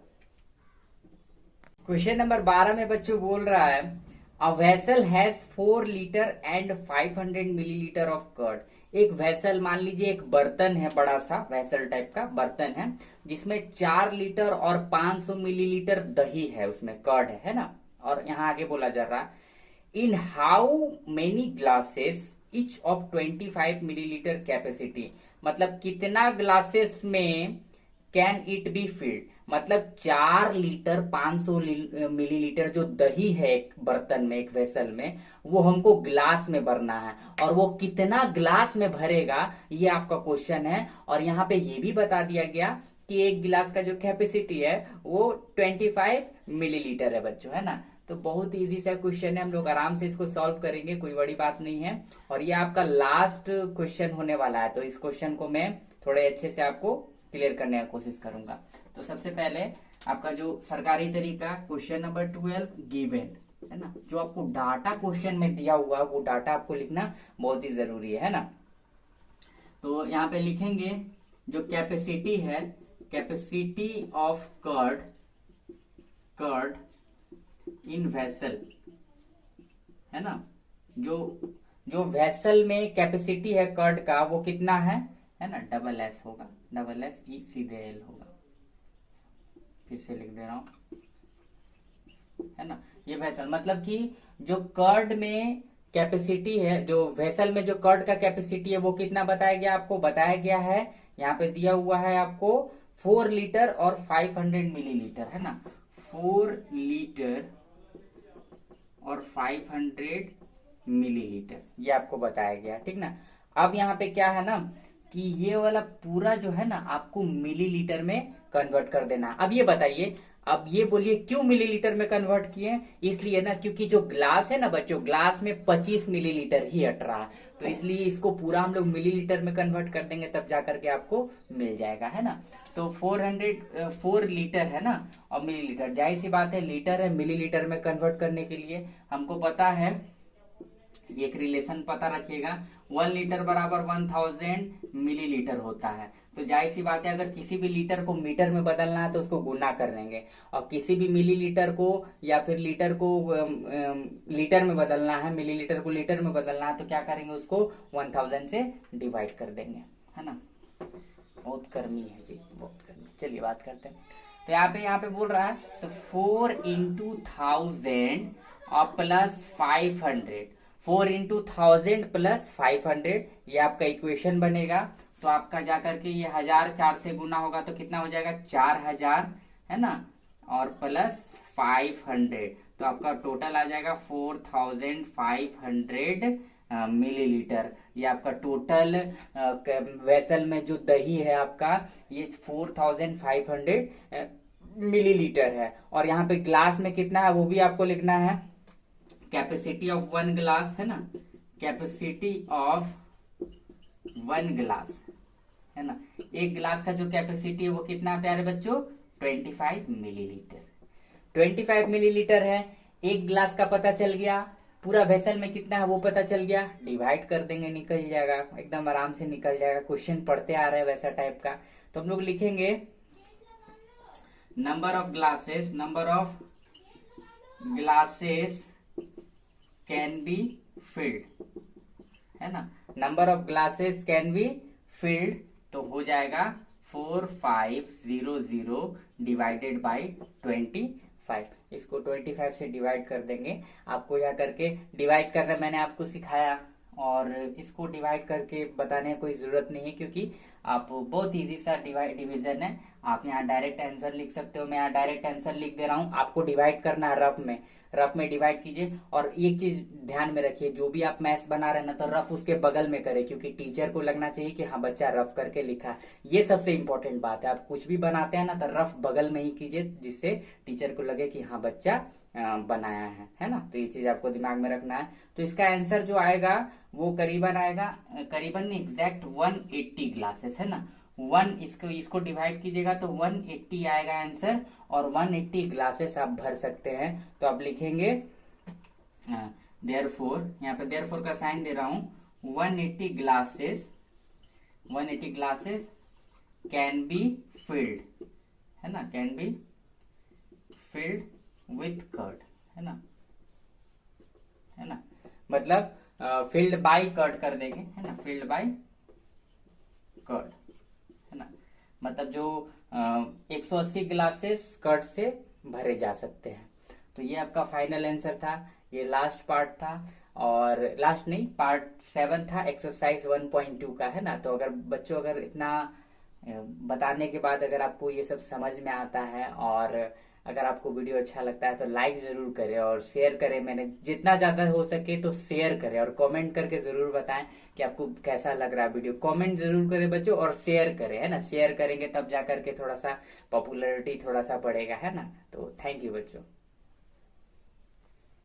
क्वेश्चन नंबर 12 में बच्चों बोल रहा है, a vessel has 4 litre and 500 millilitre of curd. एक वेसल, मान लीजिए एक बर्तन है, बड़ा सा वेसल टाइप का बर्तन है, जिसमें 4 लीटर और 500 मिलीलीटर दही है, उसमें कर्ड है ना। और यहाँ आगे बोला जा रहा है, in how many glasses each of 25 millilitre capacity, मतलब कितना ग्लासेस में कैन इट बी फिल्ड, मतलब 4 लीटर 500 मिलीलीटर जो दही है एक बर्तन में, एक वेसल में, वो हमको ग्लास में भरना है, और वो कितना ग्लास में भरेगा, ये आपका क्वेश्चन है। और यहाँ पे ये भी बता दिया गया कि एक गिलास का जो कैपेसिटी है वो 25 मिलीलीटर है बच्चों, है ना। तो बहुत इजी सा क्वेश्चन है, हम लोग आराम से इसको सॉल्व करेंगे, कोई बड़ी बात नहीं है। और ये आपका लास्ट क्वेश्चन होने वाला है, तो इस क्वेश्चन को मैं थोड़े अच्छे से आपको क्लियर करने की कोशिश करूंगा। तो सबसे पहले आपका जो सरकारी तरीका, क्वेश्चन नंबर 12 गिवन, है ना, जो आपको डाटा क्वेश्चन में दिया हुआ वो डाटा आपको लिखना बहुत ही जरूरी है ना। तो यहाँ पे लिखेंगे जो कैपेसिटी है, capacity of curd in vessel, है ना, जो वेसल में कैपेसिटी है कर्ड का, वो कितना है ना, डबल एस होगा, डबल एस ई सीधे एल होगा। फिर से लिख दे रहा हूं, है ना। ये वेसल मतलब कि जो कर्ड में कैपेसिटी है, जो वेसल में जो कर्ड का कैपेसिटी है वो कितना बताया गया आपको, बताया गया है यहाँ पे दिया हुआ है आपको 4 लीटर और 500 मिलीलीटर, है ना। 4 लीटर और 500 मिलीलीटर ये आपको बताया गया, ठीक ना। अब यहाँ पे क्या है ना कि ये वाला पूरा जो है ना आपको मिलीलीटर में कन्वर्ट कर देना है। अब ये बताइए, अब ये बोलिए क्यों मिलीलीटर में कन्वर्ट किए, इसलिए ना क्योंकि जो ग्लास है ना बच्चों, ग्लास में 25 मिलीलीटर ही अट रहा है, तो इसलिए इसको पूरा हम लोग मिलीलीटर में कन्वर्ट कर देंगे, तब जाकर के आपको मिल जाएगा, है ना। तो 4 लीटर है ना, और मिलीलीटर, जाहिर सी बात है लीटर है, मिलीलीटर में कन्वर्ट करने के लिए हमको पता है, एक रिलेशन पता रखिएगा, 1 लीटर बराबर 1000 मिलीलीटर होता है। तो जाहिर सी बात है अगर किसी भी लीटर को मीटर में बदलना है तो उसको गुना कर देंगे, और किसी भी मिलीलीटर को या फिर लीटर को लीटर में बदलना है, मिलीलीटर को लीटर में बदलना है, तो क्या करेंगे, उसको 1000 से डिवाइड कर देंगे, है ना। बहुत गर्मी है जी, बहुत गर्मी। चलिए बात करते हैं। तो यहाँ पे बोल रहा है तो 4 इंटू 1000 और प्लस 500, 4 इंटू 1000 प्लस 500, ये आपका इक्वेशन बनेगा। तो आपका जाकर के ये 1000 से गुना होगा तो कितना हो जाएगा, 4000, है ना, और प्लस 500, तो आपका टोटल आ जाएगा 4500 मिलीलीटर। ये आपका टोटल वेसल में जो दही है आपका, ये 4500 मिलीलीटर है। और यहाँ पे ग्लास में कितना है वो भी आपको लिखना है, कैपेसिटी ऑफ 1 ग्लास, है ना, कैपेसिटी ऑफ 1 ग्लास, है ना। एक ग्लास का जो कैपेसिटी है वो कितना प्यारे बच्चों, 25 मिलीलीटर। 25 मिलीलीटर है, एक ग्लास का पता चल गया, पूरा वेसल में कितना है वो पता चल गया, डिवाइड कर देंगे, निकल जाएगा, एकदम आराम से निकल जाएगा। क्वेश्चन पढ़ते आ रहे हैं वैसा टाइप का। तो हम लोग लिखेंगे number of glasses, number of glasses can be filled, है ना, number of glasses can be field, तो हो जाएगा 4500 डिवाइडेड बाई 25। इसको 25 से डिवाइड कर देंगे। आपको यहाँ करके डिवाइड करना मैंने आपको सिखाया, और इसको डिवाइड करके बताने की कोई जरूरत नहीं है, क्योंकि आप बहुत इजी सा डिवीजन है। आप यहाँ डायरेक्ट आंसर लिख सकते हो, मैं यहाँ डायरेक्ट आंसर लिख दे रहा हूँ, आपको डिवाइड करना है रफ में डिवाइड कीजिए। और एक चीज ध्यान में रखिए, जो भी आप मैथ्स बना रहे हैं ना तो रफ उसके बगल में करें, क्योंकि टीचर को लगना चाहिए कि हाँ बच्चा रफ करके लिखा। ये सबसे इंपॉर्टेंट बात है, आप कुछ भी बनाते हैं ना तो रफ बगल में ही कीजिए, जिससे टीचर को लगे कि हाँ बच्चा बनाया है ना। तो ये चीज आपको दिमाग में रखना है। तो इसका आंसर जो आएगा वो करीबन आएगा, करीबन एग्जैक्ट 180 ग्लासेस, है ना। इसको डिवाइड कीजिएगा तो 180 आएगा आंसर, और 180 ग्लासेस आप भर सकते हैं। तो आप लिखेंगे देयरफॉर, यहाँ पे देयरफॉर का साइन दे रहा हूं, 180 ग्लासेस कैन बी फिल्ड, है ना, can be filled with curd, है ना, मतलब फिल्ड बाय कर्ड कर देंगे, है ना, फिल्ड बाय कर्ड, है ना, मतलब जो 180 ग्लासेस कर्ड से भरे जा सकते हैं। तो ये आपका फाइनल आंसर था, ये लास्ट पार्ट था, और लास्ट नहीं, पार्ट 7 था, एक्सरसाइज 1.2 का, है ना। तो अगर बच्चों अगर इतना बताने के बाद अगर आपको ये सब समझ में आता है, और अगर आपको वीडियो अच्छा लगता है तो लाइक जरूर करें और शेयर करें, मैंने जितना ज्यादा हो सके तो शेयर करें, और कमेंट करके जरूर बताएं कि आपको कैसा लग रहा है वीडियो। कमेंट जरूर करें बच्चों, और शेयर करें, है ना, शेयर करेंगे तब जाकर के थोड़ा सा पॉपुलैरिटी थोड़ा सा बढ़ेगा, है ना। तो थैंक यू बच्चों।